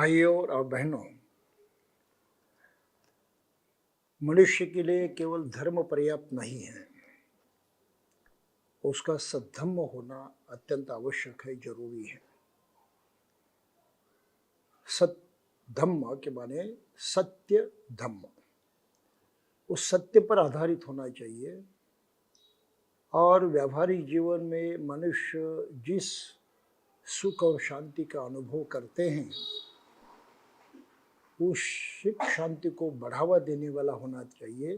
भाइयों और बहनों, मनुष्य के लिए केवल धर्म पर्याप्त नहीं है, उसका सद्धम्म होना अत्यंत आवश्यक है, जरूरी है। सद्धम्म के माने सत्य धम्म, उस सत्य पर आधारित होना चाहिए। और व्यावहारिक जीवन में मनुष्य जिस सुख और शांति का अनुभव करते हैं, उस सुख शांति को बढ़ावा देने वाला होना चाहिए,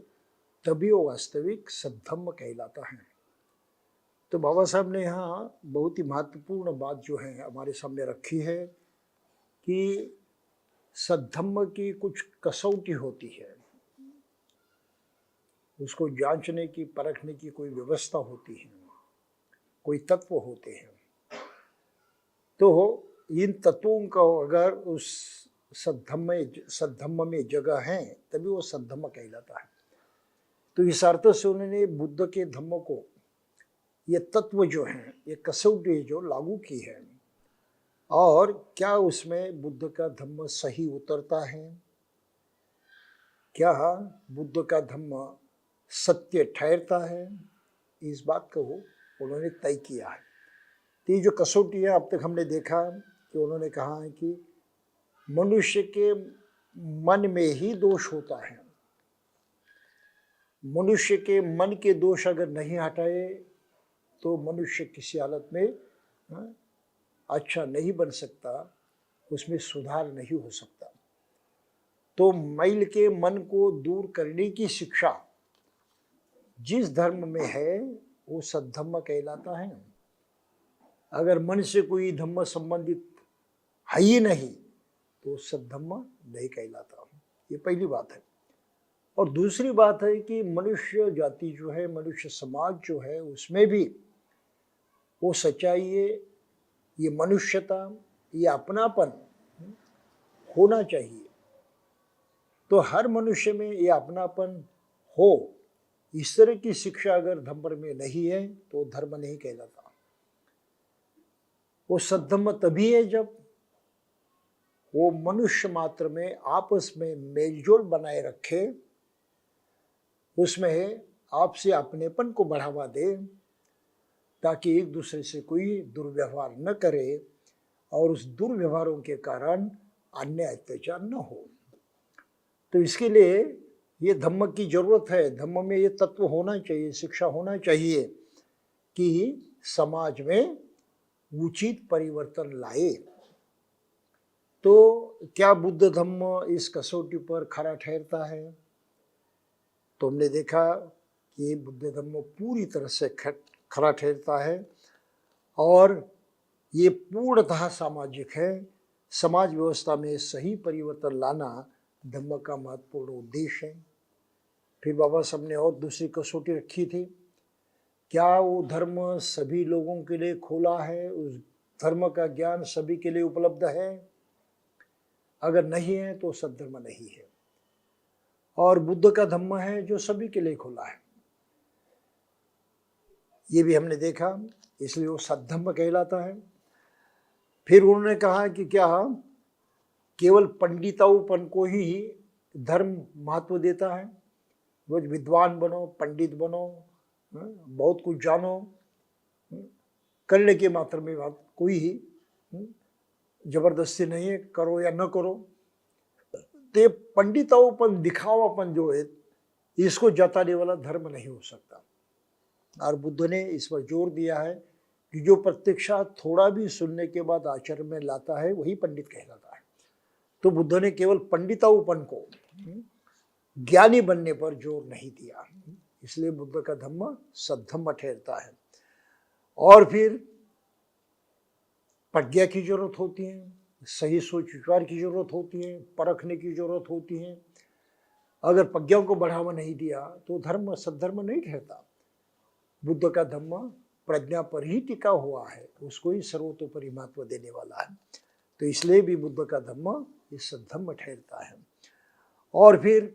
तभी वो वास्तविक सद्धम्म कहलाता है। तो बाबा साहब ने यहाँ बहुत ही महत्वपूर्ण बात जो है हमारे सामने रखी है कि सद्धम्म की कुछ कसौटी होती है, उसको जांचने की परखने की कोई व्यवस्था होती है, कोई तत्व होते हैं। तो इन तत्वों का अगर उस सद्धम्म में जगह है, तभी वो सद्धम्म कहलाता है। तो इस अर्थ से उन्होंने बुद्ध के धम्म को, ये तत्व जो हैं, ये कसौटी जो लागू की है, और क्या उसमें बुद्ध का धम्म सही उतरता है, क्या बुद्ध का धम्म सत्य ठहरता है, इस बात को उन्होंने तय किया है। तो ये जो कसौटी है, अब तक हमने देखा कि उन्होंने कहा है कि मनुष्य के मन में ही दोष होता है। मनुष्य के मन के दोष अगर नहीं हटाए तो मनुष्य किसी हालत में अच्छा नहीं बन सकता, उसमें सुधार नहीं हो सकता। तो मैल के मन को दूर करने की शिक्षा जिस धर्म में है वो सद्धम्म कहलाता है। अगर मन से कोई धम्म संबंधित है ही नहीं तो सद्धम्म नहीं कहलाता। ये पहली बात है। और दूसरी बात है कि मनुष्य जाति जो है, मनुष्य समाज जो है, उसमें भी वो सच्चाई, ये मनुष्यता, ये अपनापन होना चाहिए। तो हर मनुष्य में ये अपनापन हो, इस तरह की शिक्षा अगर धम्म में नहीं है तो धर्म नहीं कहलाता। वो सद्धम्म तभी है जब वो मनुष्य मात्र में आपस में मेलजोल बनाए रखे, उसमें आपसे अपनेपन को बढ़ावा दे, ताकि एक दूसरे से कोई दुर्व्यवहार न करे और उस दुर्व्यवहारों के कारण अन्य अत्याचार न हो। तो इसके लिए ये धम्म की जरूरत है। धम्म में ये तत्व होना चाहिए, शिक्षा होना चाहिए कि समाज में उचित परिवर्तन लाए। तो क्या बुद्ध धम्म इस कसौटी पर खरा ठहरता है? तो हमने देखा कि बुद्ध धम्म पूरी तरह से खरा ठहरता है और ये पूर्णतः सामाजिक है। समाज व्यवस्था में सही परिवर्तन लाना धम्म का महत्वपूर्ण उद्देश्य है। फिर बाबा साहब ने और दूसरी कसौटी रखी थी, क्या वो धर्म सभी लोगों के लिए खोला है, उस धर्म का ज्ञान सभी के लिए उपलब्ध है? अगर नहीं है तो सद्धर्म नहीं है। और बुद्ध का धम्म है जो सभी के लिए खुला है, ये भी हमने देखा, इसलिए वो सद्धम्म कहलाता है। फिर उन्होंने कहा कि क्या केवल पंडिताऊपन को ही धर्म महत्व देता है? रोज विद्वान बनो, पंडित बनो, बहुत कुछ जानो, करने के मात्र में बात, कोई ही जबरदस्ती नहीं है, करो या न करो। तो पंडिताऊपन, दिखावापन जो है, इसको जताने वाला धर्म नहीं हो सकता। और बुद्ध ने इस पर जोर दिया है कि जो प्रत्यक्षात थोड़ा भी सुनने के बाद आचरण में लाता है वही पंडित कहलाता है। तो बुद्ध ने केवल पंडिताऊपन को, ज्ञानी बनने पर जोर नहीं दिया, इसलिए बुद्ध का धम्म सद्धम्म ठहरता है। और फिर प्रज्ञा की जरूरत होती है, सही सोच विचार की जरूरत होती है, परखने की जरूरत होती है। अगर प्रज्ञा को बढ़ावा नहीं दिया तो धर्म सद्धर्म नहीं ठहरता। बुद्ध का धम्म प्रज्ञा पर ही टिका हुआ है, उसको ही सर्वतोपरि महत्व देने वाला है। तो इसलिए भी बुद्ध का धम्म इस सद्धम्म ठहरता है। और फिर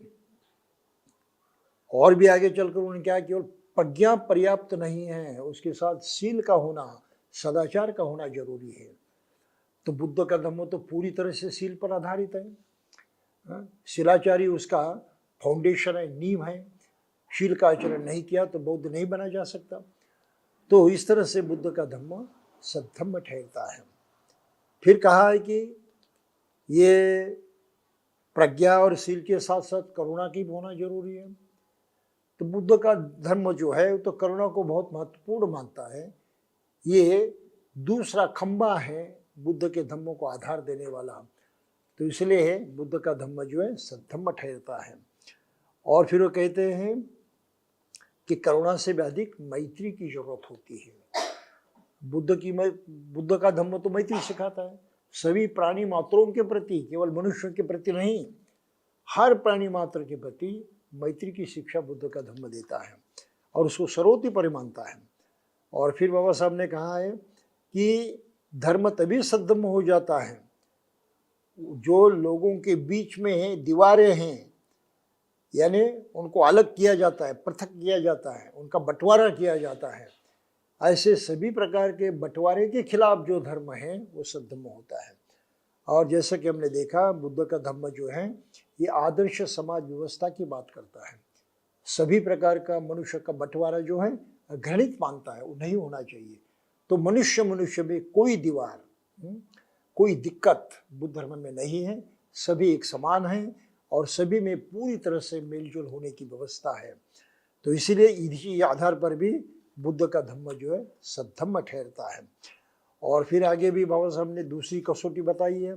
और भी आगे चलकर उन्होंने क्या, केवल प्रज्ञा पर्याप्त नहीं है, उसके साथ शील का होना, सदाचार का होना जरूरी है। तो बुद्ध का धम्म तो पूरी तरह से शील पर आधारित है। शिलाचार्य उसका फाउंडेशन है, नींव है। शील का आचरण नहीं किया तो बौद्ध नहीं बना जा सकता। तो इस तरह से बुद्ध का धम्म सद्धम्म ठहरता है। फिर कहा है कि ये प्रज्ञा और शील के साथ साथ करुणा की भी होना जरूरी है। तो बुद्ध का धर्म जो है तो करुणा को बहुत महत्वपूर्ण मानता है। ये दूसरा खंबा है बुद्ध के धम्मों को आधार देने वाला। तो इसलिए बुद्ध का धम्म जो है सद्धम्म ठहरता है। और फिर वो कहते हैं कि करुणा से भी अधिक मैत्री की जरूरत होती है। बुद्ध का धम्म तो मैत्री सिखाता है सभी प्राणी मात्रों के प्रति, केवल मनुष्यों के प्रति नहीं, हर प्राणी मात्र के प्रति मैत्री की शिक्षा बुद्ध का धम्म देता है और उसको सर्वोपरि मानता है। और फिर बाबा साहब ने कहा है कि धर्म तभी सद्धम्म हो जाता है जो लोगों के बीच में दीवारें हैं, यानी उनको अलग किया जाता है, पृथक किया जाता है, उनका बंटवारा किया जाता है। ऐसे सभी प्रकार के बंटवारे के खिलाफ जो धर्म है वो सद्धम्म होता है। और जैसा कि हमने देखा बुद्ध का धम्म जो है ये आदर्श समाज व्यवस्था की बात करता है। सभी प्रकार का मनुष्य का बंटवारा जो है घृणित मानता है, वो नहीं होना चाहिए। तो मनुष्य में कोई दीवार, कोई दिक्कत बुद्ध धर्म में नहीं है। सभी एक समान हैं और सभी में पूरी तरह से मेलजोल होने की व्यवस्था है। तो इसीलिए इसी आधार पर भी बुद्ध का धम्म जो है सद्धम्म ठहरता है। और फिर आगे भी बाबा साहब ने दूसरी कसौटी बताई है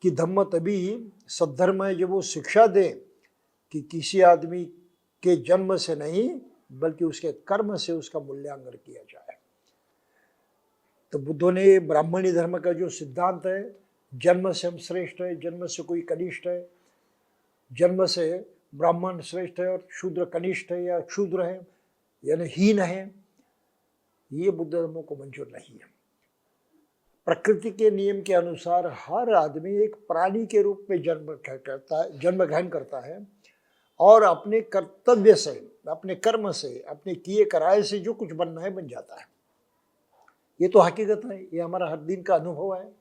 कि धम्म तभी सद्धर्म है जब वो शिक्षा दे कि किसी आदमी के जन्म से नहीं बल्कि उसके कर्म से उसका मूल्यांकन किया जाए। तो बुद्धों ने ब्राह्मणी धर्म का जो सिद्धांत है, जन्म से हम श्रेष्ठ है, जन्म से कोई कनिष्ठ है, जन्म से ब्राह्मण श्रेष्ठ है और शूद्र कनिष्ठ है या क्षुद्र है यानी हीन है, ये बुद्ध धर्मों को मंजूर नहीं है। प्रकृति के नियम के अनुसार हर आदमी एक प्राणी के रूप में जन्म ग्रहण करता है और अपने कर्तव्य से, अपने कर्म से, अपने किए कराए से जो कुछ बनना है बन जाता है। ये तो हकीकत है, ये हमारा हर दिन का अनुभव है।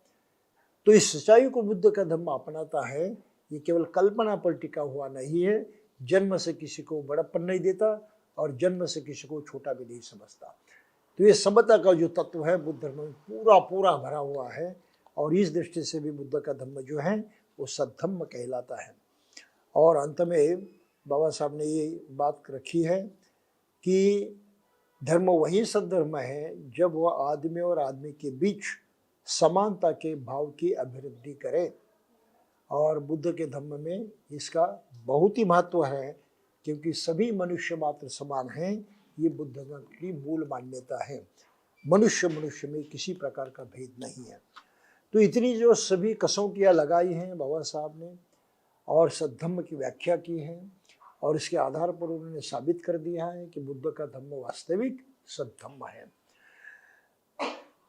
तो इस सच्चाई को बुद्ध का धम्म अपनाता है। ये केवल कल्पना पर टिका हुआ नहीं है, जन्म से किसी को बड़प्पन नहीं देता और जन्म से किसी को छोटा भी नहीं समझता। तो ये समता का जो तत्व है बुद्ध धर्म में पूरा पूरा भरा हुआ है। और इस दृष्टि से भी बुद्ध का धम्म जो है वो सद्धम्म कहलाता है। और अंत में बाबा साहब ने ये बात रखी है कि धर्म वही सद्धर्म है जब वह आदमी और आदमी के बीच समानता के भाव की अभिवृद्धि करे। और बुद्ध के धम्म में इसका बहुत ही महत्व है क्योंकि सभी मनुष्य मात्र समान हैं। ये बुद्ध धर्म की मूल मान्यता है। मनुष्य में किसी प्रकार का भेद नहीं है। तो इतनी जो सभी कसौटियाँ लगाई हैं बाबा साहब ने और सद्धम्म की व्याख्या की है और इसके आधार पर उन्होंने साबित कर दिया है कि बुद्ध का धम्म वास्तविक सद्धम्म है।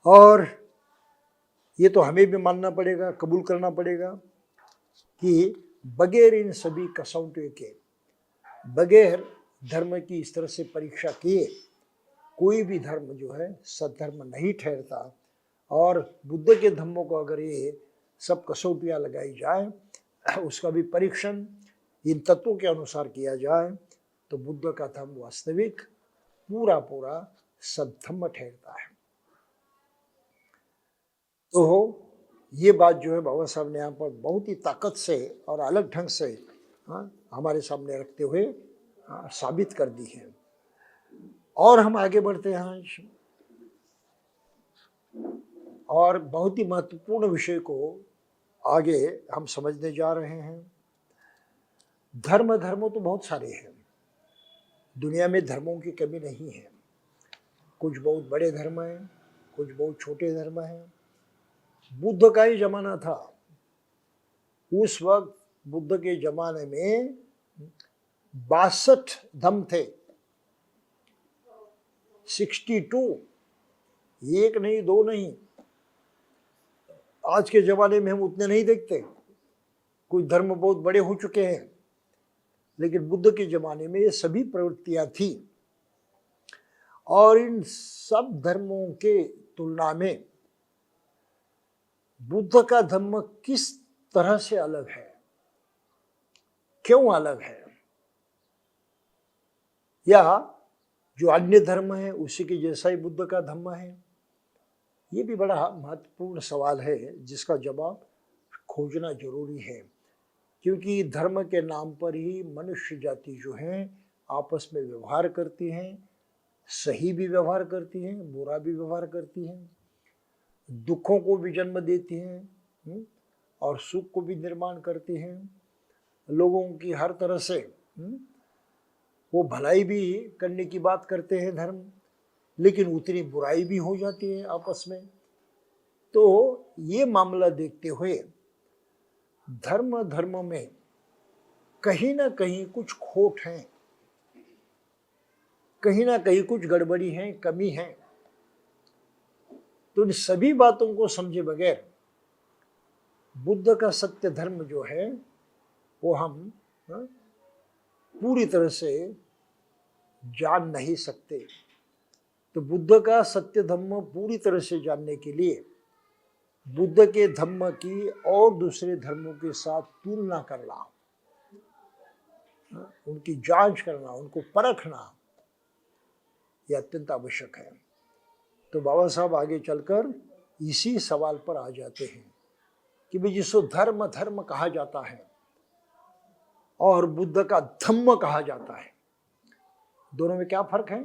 और ये तो हमें भी मानना पड़ेगा, कबूल करना पड़ेगा कि बगैर इन सभी कसौटियों के, बगैर धर्म की इस तरह से परीक्षा किए कोई भी धर्म जो है सद्धर्म नहीं ठहरता। और बुद्ध के धम्मों को अगर ये सब कसौटियाँ लगाई जाए, उसका भी परीक्षण इन तत्वों के अनुसार किया जाए तो बुद्ध का धम्म वास्तविक पूरा पूरा सद्धम्म ठहरता है। तो ये बात जो है बाबा साहब ने यहाँ पर बहुत ही ताकत से और अलग ढंग से हमारे सामने रखते हुए साबित कर दी है। और हम आगे बढ़ते हैं आज और बहुत ही महत्वपूर्ण विषय को आगे हम समझने जा रहे हैं। धर्म तो बहुत सारे हैं, दुनिया में धर्मों की कमी नहीं है। कुछ बहुत बड़े धर्म हैं, कुछ बहुत छोटे धर्म हैं। बुद्ध का ही जमाना था, उस वक्त बुद्ध के जमाने में 62 धर्म थे, 62, एक नहीं दो नहीं। आज के जमाने में हम उतने नहीं देखते, कुछ धर्म बहुत बड़े हो चुके हैं, लेकिन बुद्ध के जमाने में ये सभी प्रवृत्तियां थी। और इन सब धर्मों के तुलना में बुद्ध का धम्म किस तरह से अलग है, क्यों अलग है, या जो अन्य धर्म है उसी के जैसा ही बुद्ध का धम्म है? ये भी बड़ा महत्वपूर्ण सवाल है जिसका जवाब खोजना जरूरी है, क्योंकि धर्म के नाम पर ही मनुष्य जाति जो है आपस में व्यवहार करती हैं, सही भी व्यवहार करती हैं, बुरा भी व्यवहार करती हैं, दुखों को भी जन्म देती हैं और सुख को भी निर्माण करती हैं। लोगों की हर तरह से वो भलाई भी करने की बात करते हैं धर्म, लेकिन उतनी बुराई भी हो जाती है आपस में। तो ये मामला देखते हुए धर्म में कहीं ना कहीं कुछ खोट है, कहीं ना कहीं कुछ गड़बड़ी है, कमी है। तो इन सभी बातों को समझे बगैर बुद्ध का सत्य धर्म जो है वो हम पूरी तरह से जान नहीं सकते। तो बुद्ध का सत्य धर्म पूरी तरह से जानने के लिए बुद्ध के धर्म की और दूसरे धर्मों के साथ तुलना करना, उनकी जांच करना, उनको परखना, यह अत्यंत आवश्यक है। तो बाबा साहब आगे चलकर इसी सवाल पर आ जाते हैं कि भाई जिसको धर्म धर्म कहा जाता है और बुद्ध का धम्म कहा जाता है, दोनों में क्या फर्क है?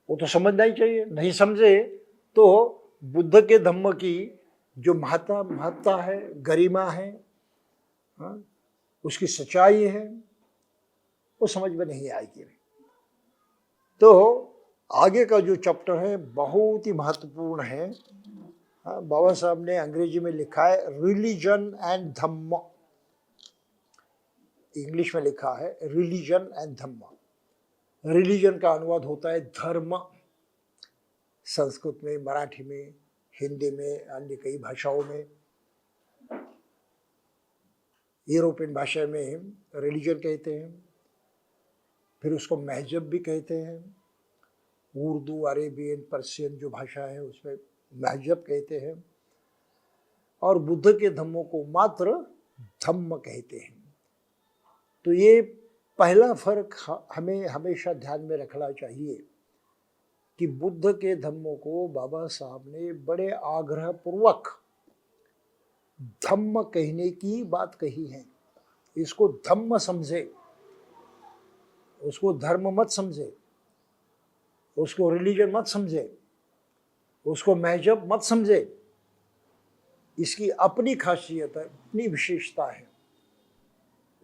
वो तो समझना ही चाहिए। नहीं समझे तो बुद्ध के धम्म की जो महत्ता है, गरिमा है, उसकी सच्चाई है, वो समझ में नहीं आएगी। तो आगे का जो चैप्टर है बहुत ही महत्वपूर्ण है। बाबा साहब ने अंग्रेजी में लिखा है रिलीजन एंड धम्म, इंग्लिश में लिखा है रिलीजन एंड धम्म। रिलीजन का अनुवाद होता है धर्म, संस्कृत में, मराठी में, हिंदी में, अन्य कई भाषाओं में। यूरोपियन भाषा में रिलीजन कहते हैं, फिर उसको महजब भी कहते हैं। उर्दू, अरेबियन, पर्शियन जो भाषा है उसमें महजब कहते हैं। और बुद्ध के धम्मों को मात्र धम्म कहते हैं। तो ये पहला फर्क हमें हमेशा ध्यान में रखना चाहिए कि बुद्ध के धम्मों को बाबा साहब ने बड़े आग्रह पूर्वक धम्म कहने की बात कही है। इसको धम्म समझे, उसको धर्म मत समझे, उसको रिलीजन मत समझे, उसको महजब मत समझे। इसकी अपनी खासियत है, अपनी विशेषता है,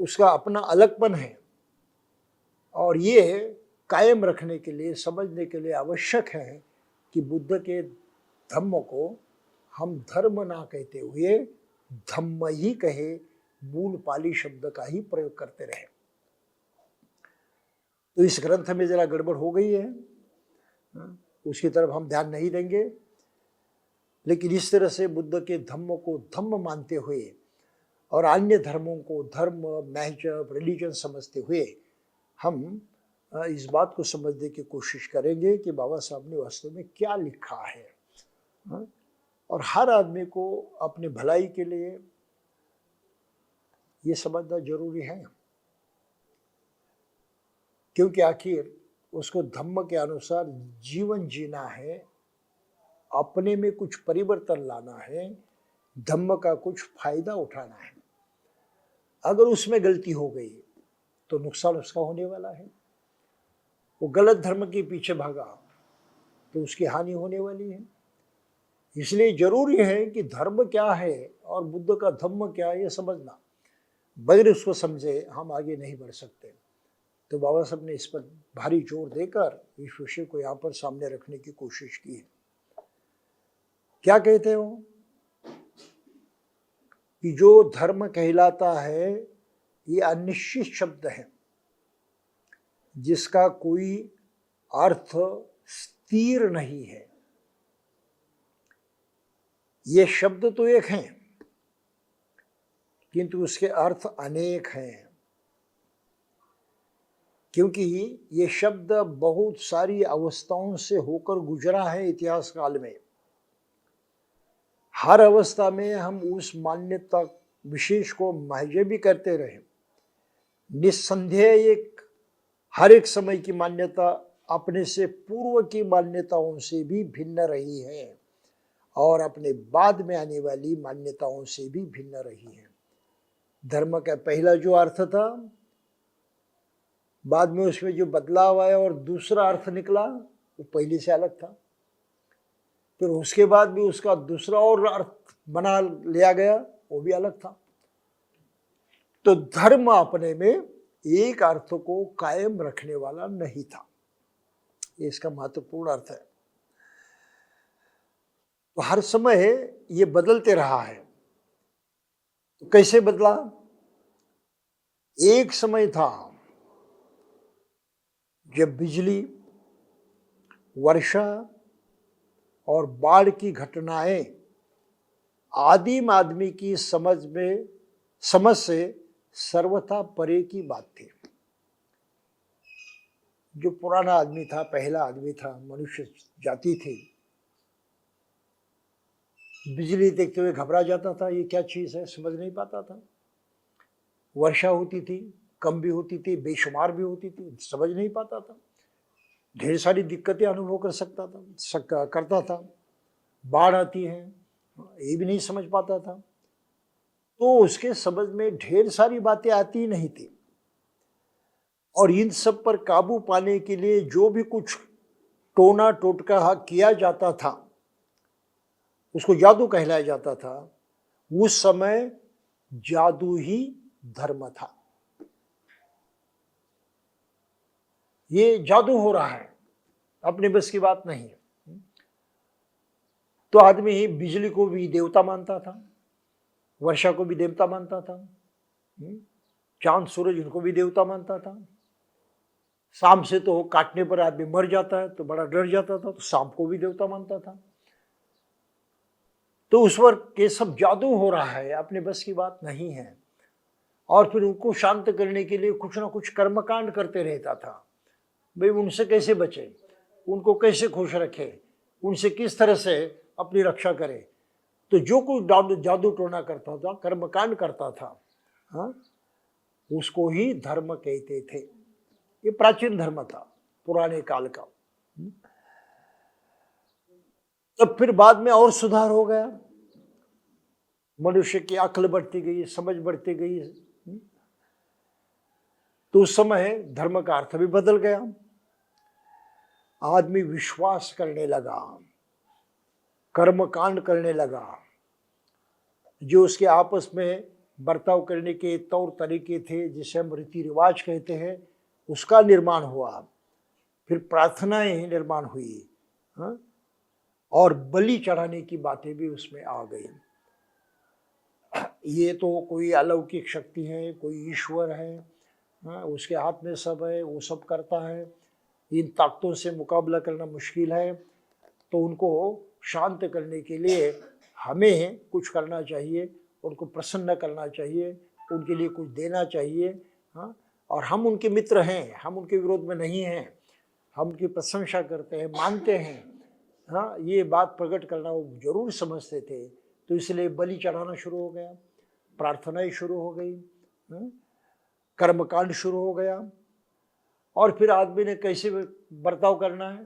उसका अपना अलगपन है। और ये कायम रखने के लिए, समझने के लिए आवश्यक है कि बुद्ध के धम्म को हम धर्म ना कहते हुए धम्म ही कहे, मूल पाली शब्द का ही प्रयोग करते रहे। तो इस ग्रंथ में जरा गड़बड़ हो गई है, उसकी तरफ हम ध्यान नहीं देंगे। लेकिन इस तरह से बुद्ध के धम्म को धम्म मानते हुए और अन्य धर्मों को धर्म, महजब, रिलीजन समझते हुए हम इस बात को समझने की कोशिश करेंगे कि बाबा साहब ने वास्तव में क्या लिखा है। और हर आदमी को अपने भलाई के लिए ये समझना जरूरी है, क्योंकि आखिर उसको धम्म के अनुसार जीवन जीना है, अपने में कुछ परिवर्तन लाना है, धम्म का कुछ फायदा उठाना है। अगर उसमें गलती हो गई तो नुकसान उसका होने वाला है। वो गलत धर्म के पीछे भागा तो उसकी हानि होने वाली है। इसलिए जरूरी है कि धर्म क्या है और बुद्ध का धम्म क्या है ये समझना। बगैर उसको समझे हम आगे नहीं बढ़ सकते। तो बाबा साहब ने इस पर भारी जोर देकर इस विषय को यहाँ पर सामने रखने की कोशिश की है। क्या कहते हो कि जो धर्म कहलाता है ये अनिश्चित शब्द है, जिसका कोई अर्थ स्थिर नहीं है। ये शब्द तो एक हैं, किंतु उसके अर्थ अनेक हैं, क्योंकि ये शब्द बहुत सारी अवस्थाओं से होकर गुजरा है इतिहास काल में। हर अवस्था में हम उस मान्यता विशेष को महज भी करते रहे। निस्संदेह एक हर एक समय की मान्यता अपने से पूर्व की मान्यताओं से भी भिन्न रही है और अपने बाद में आने वाली मान्यताओं से भी भिन्न रही है। धर्म का पहला जो अर्थ था, बाद में उसमें जो बदलाव आया और दूसरा अर्थ निकला, वो पहले से अलग था। फिर उसके बाद भी उसका दूसरा और अर्थ बना लिया गया, वो भी अलग था। तो धर्म अपने में एक अर्थ को कायम रखने वाला नहीं था। ये इसका महत्वपूर्ण अर्थ है। तो हर समय ये बदलते रहा है। तो कैसे बदला? एक समय था जब बिजली, वर्षा और बाढ़ की घटनाएं आदिम आदमी की समझ से सर्वथा परे की बात थी। जो पुराना आदमी था, पहला आदमी था, मनुष्य जाति थी, बिजली देखते हुए घबरा जाता था, ये क्या चीज है, समझ नहीं पाता था। वर्षा होती थी, कम भी होती थी, बेशुमार भी होती थी, समझ नहीं पाता था। ढेर सारी दिक्कतें अनुभव करता था। बाढ़ आती है, ये भी नहीं समझ पाता था। तो उसके समझ में ढेर सारी बातें आती नहीं थी। और इन सब पर काबू पाने के लिए जो भी कुछ टोना टोटका किया जाता था, उसको जादू कहलाया जाता था। उस समय जादू ही धर्म था। ये जादू हो रहा है, अपने बस की बात नहीं है। तो आदमी बिजली को भी देवता मानता था, वर्षा को भी देवता मानता था, चांद सूरज इनको भी देवता मानता था। शाम से तो काटने पर आदमी मर जाता है तो बड़ा डर जाता था, तो सांप को भी देवता मानता था। तो उस वक्त ये सब जादू हो रहा है, अपने बस की बात नहीं है। और फिर उनको शांत करने के लिए कुछ ना कुछ कर्मकांड करते रहता था। भाई उनसे कैसे बचे, उनको कैसे खुश रखे, उनसे किस तरह से अपनी रक्षा करे। तो जो कुछ जादू टोना करता था, कर्मकांड करता था, हाँ, उसको ही धर्म कहते थे। ये प्राचीन धर्म था, पुराने काल का। तब फिर बाद में और सुधार हो गया, मनुष्य की अक्ल बढ़ती गई, समझ बढ़ती गई। तो उस समय धर्म का अर्थ भी बदल गया। आदमी विश्वास करने लगा, कर्मकांड करने लगा, जो उसके आपस में बर्ताव करने के तौर तरीके थे, जिसे हम रीति रिवाज कहते हैं, उसका निर्माण हुआ। फिर प्रार्थनाएं निर्माण हुई, हाँ? और बलि चढ़ाने की बातें भी उसमें आ गई। ये तो कोई अलौकिक शक्ति है, कोई ईश्वर है, हाँ? उसके हाथ में सब है, वो सब करता है, इन ताकतों से मुकाबला करना मुश्किल है। तो उनको शांत करने के लिए हमें कुछ करना चाहिए, उनको प्रसन्न करना चाहिए, उनके लिए कुछ देना चाहिए, हाँ? और हम उनके मित्र हैं, हम उनके विरोध में नहीं हैं, हम उनकी प्रशंसा करते हैं, मानते हैं, हाँ? ये बात प्रकट करना वो जरूर समझते थे। तो इसलिए बलि चढ़ाना शुरू हो गया, प्रार्थनाएं शुरू हो गई, हाँ? कर्मकांड शुरू हो गया। और फिर आदमी ने कैसे बर्ताव करना है,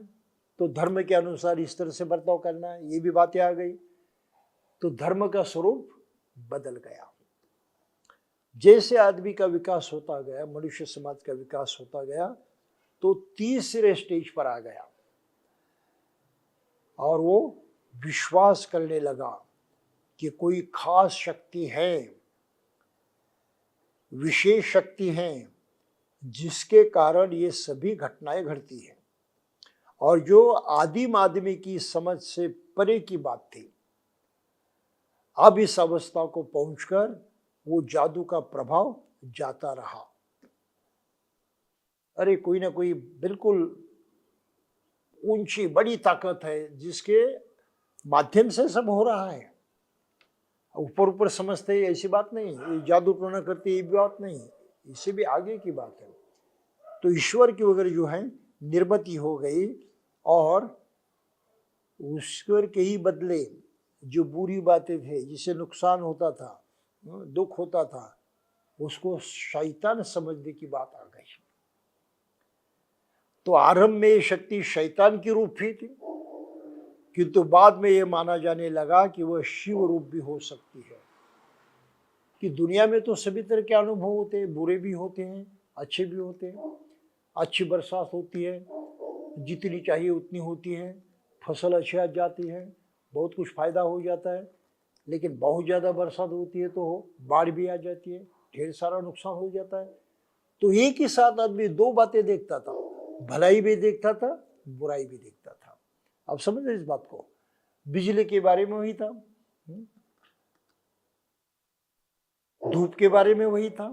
तो धर्म के अनुसार इस तरह से बर्ताव करना है, ये भी बातें आ गई। तो धर्म का स्वरूप बदल गया। जैसे आदमी का विकास होता गया, मनुष्य समाज का विकास होता गया, तो तीसरे स्टेज पर आ गया और वो विश्वास करने लगा कि कोई खास शक्ति है, विशेष शक्ति है, जिसके कारण ये सभी घटनाएं घटती हैं, और जो आदिम आदमी की समझ से परे की बात थी। अब इस अवस्था को पहुंचकर वो जादू का प्रभाव जाता रहा। अरे कोई ना कोई बिल्कुल ऊंची बड़ी ताकत है, जिसके माध्यम से सब हो रहा है। ऊपर ऊपर समझते हैं, ऐसी बात नहीं, ये जादू टोना करते ये भी बात नहीं, इससे भी आगे की बात है। तो ईश्वर की वगैरह जो है निर्मिति हो गई, और ईश्वर के ही बदले जो बुरी बातें थे, जिससे नुकसान होता था, दुख होता था, उसको शैतान समझने की बात आ गई। तो आरंभ में ये शक्ति शैतान की रूप ही थी, किंतु बाद में ये माना जाने लगा कि वह शिव रूप भी हो सकती है। कि दुनिया में तो सभी तरह के अनुभव होते हैं, बुरे भी होते हैं, अच्छे भी होते हैं। अच्छी बरसात होती है, जितनी चाहिए उतनी होती है, फसल अच्छी आ जाती है, बहुत कुछ फायदा हो जाता है। लेकिन बहुत ज़्यादा बरसात होती है तो बाढ़ भी आ जाती है, ढेर सारा नुकसान हो जाता है। तो एक ही साथ आदमी दो बातें देखता था, भलाई भी देखता था, बुराई भी देखता था। अब समझ रहे इस बात को। बिजली के बारे में वही था, धूप के बारे में वही था।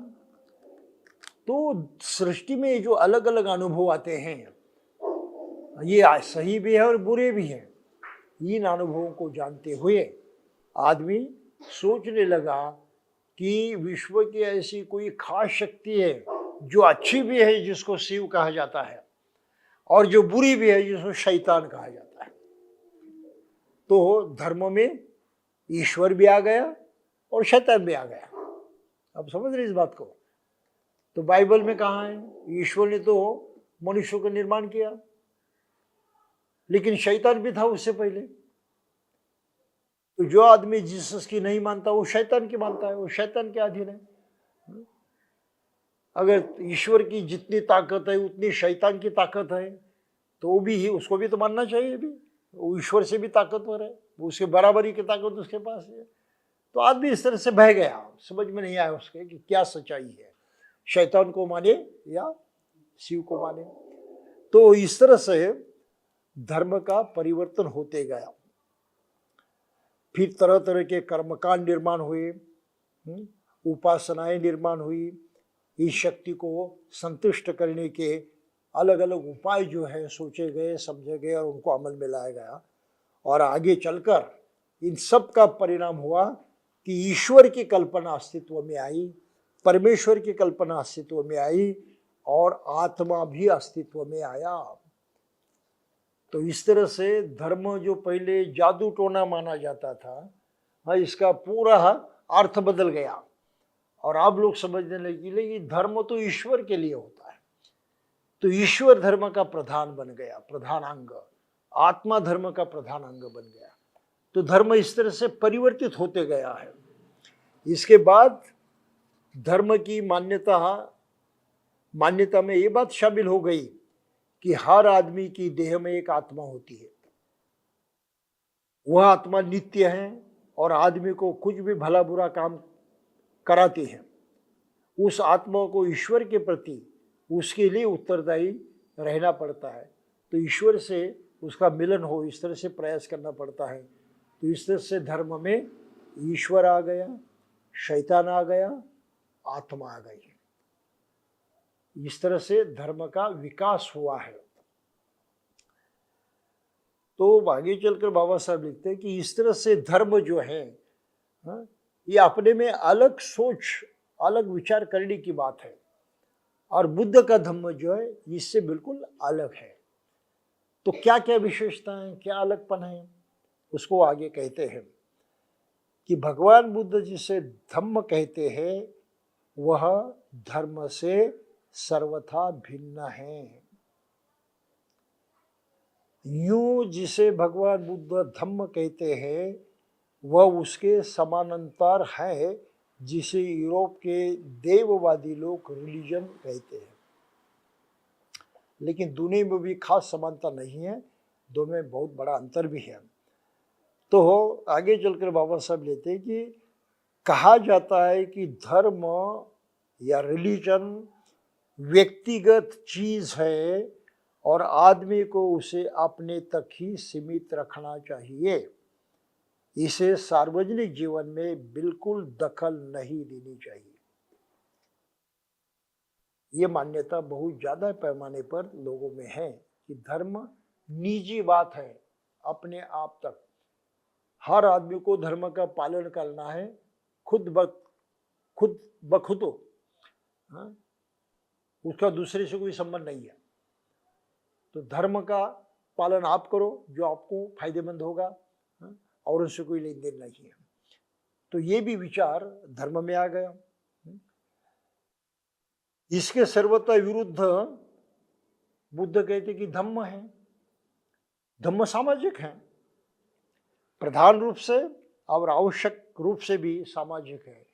तो सृष्टि में जो अलग अलग अनुभव आते हैं, ये सही भी है और बुरे भी हैं। इन अनुभवों को जानते हुए आदमी सोचने लगा कि विश्व की ऐसी कोई खास शक्ति है जो अच्छी भी है, जिसको शिव कहा जाता है, और जो बुरी भी है, जिसको शैतान कहा जाता है। तो धर्म में ईश्वर भी आ गया और शैतान भी आ गया। अब समझ रहे इस बात को। तो बाइबल में कहा है, ईश्वर ने तो मनुष्य का निर्माण किया, लेकिन शैतान भी था उससे पहले। तो जो आदमी जीसस की नहीं मानता, वो शैतान की मानता है, वो शैतान के अधीन है। अगर ईश्वर की जितनी ताकत है उतनी शैतान की ताकत है, तो वो भी उसको भी तो मानना चाहिए भी। वो ईश्वर से भी ताकतवर है, उसके बराबरी की ताकत उसके पास है। तो आदमी इस तरह से बह गया, समझ में नहीं आया उसके कि क्या सच्चाई है, शैतान को माने या शिव को माने। तो इस तरह से धर्म का परिवर्तन होते गया। फिर तरह तरह के कर्मकांड निर्माण हुए, उपासनाएं निर्माण हुई। इस शक्ति को संतुष्ट करने के अलग अलग उपाय जो है सोचे गए, समझे गए और उनको अमल में लाया गया। और आगे चलकर इन सब का परिणाम हुआ कि ईश्वर की कल्पना अस्तित्व में आई, परमेश्वर की कल्पना अस्तित्व में आई, और आत्मा भी अस्तित्व में आया। तो इस तरह से धर्म जो पहले जादू टोना माना जाता था, इसका पूरा अर्थ बदल गया। और आप लोग समझने लगे कि धर्म तो ईश्वर के लिए होता है। तो ईश्वर धर्म का प्रधान बन गया, प्रधान अंग। आत्मा धर्म का प्रधान अंग बन गया। तो धर्म इस तरह से परिवर्तित होते गया है। इसके बाद धर्म की मान्यता में ये बात शामिल हो गई कि हर आदमी की देह में एक आत्मा होती है। वह आत्मा नित्य है और आदमी को कुछ भी भला बुरा काम कराती है। उस आत्मा को ईश्वर के प्रति उसके लिए उत्तरदायी रहना पड़ता है। तो ईश्वर से उसका मिलन हो, इस तरह से प्रयास करना पड़ता है। तो इस तरह से धर्म में ईश्वर आ गया, शैतान आ गया, आत्मा आ गई। इस तरह से धर्म का विकास हुआ है। तो आगे चलकर बाबा साहब लिखते हैं कि इस तरह से धर्म जो है, ये अपने में अलग सोच, अलग विचार करने की बात है। और बुद्ध का धर्म जो है इससे बिल्कुल अलग है। तो क्या क्या विशेषता है, क्या अलगपन है, उसको आगे कहते हैं कि भगवान बुद्ध जिसे धम्म कहते हैं वह धर्म से सर्वथा भिन्न है। यूं जिसे भगवान बुद्ध धम्म कहते हैं वह उसके समानांतर है जिसे यूरोप के देववादी लोग रिलीजन कहते हैं। लेकिन दोनों में भी खास समानता नहीं है, दोनों में बहुत बड़ा अंतर भी है। तो आगे चलकर बाबा साहब लेते हैं कि कहा जाता है कि धर्म या रिलीजन व्यक्तिगत चीज है और आदमी को उसे अपने तक ही सीमित रखना चाहिए। इसे सार्वजनिक जीवन में बिल्कुल दखल नहीं देनी चाहिए। ये मान्यता बहुत ज्यादा पैमाने पर लोगों में है कि धर्म निजी बात है, अपने आप तक। हर आदमी को धर्म का पालन करना है, खुद बखुद। उसका दूसरे से कोई संबंध नहीं है। तो धर्म का पालन आप करो जो आपको फायदेमंद होगा, और उनसे कोई लेन देन नहीं है। तो ये भी विचार धर्म में आ गया। इसके सर्वथा विरुद्ध बुद्ध कहते कि धम्म है। धम्म सामाजिक है, प्रधान रूप से और आवश्यक रूप से भी सामाजिक है,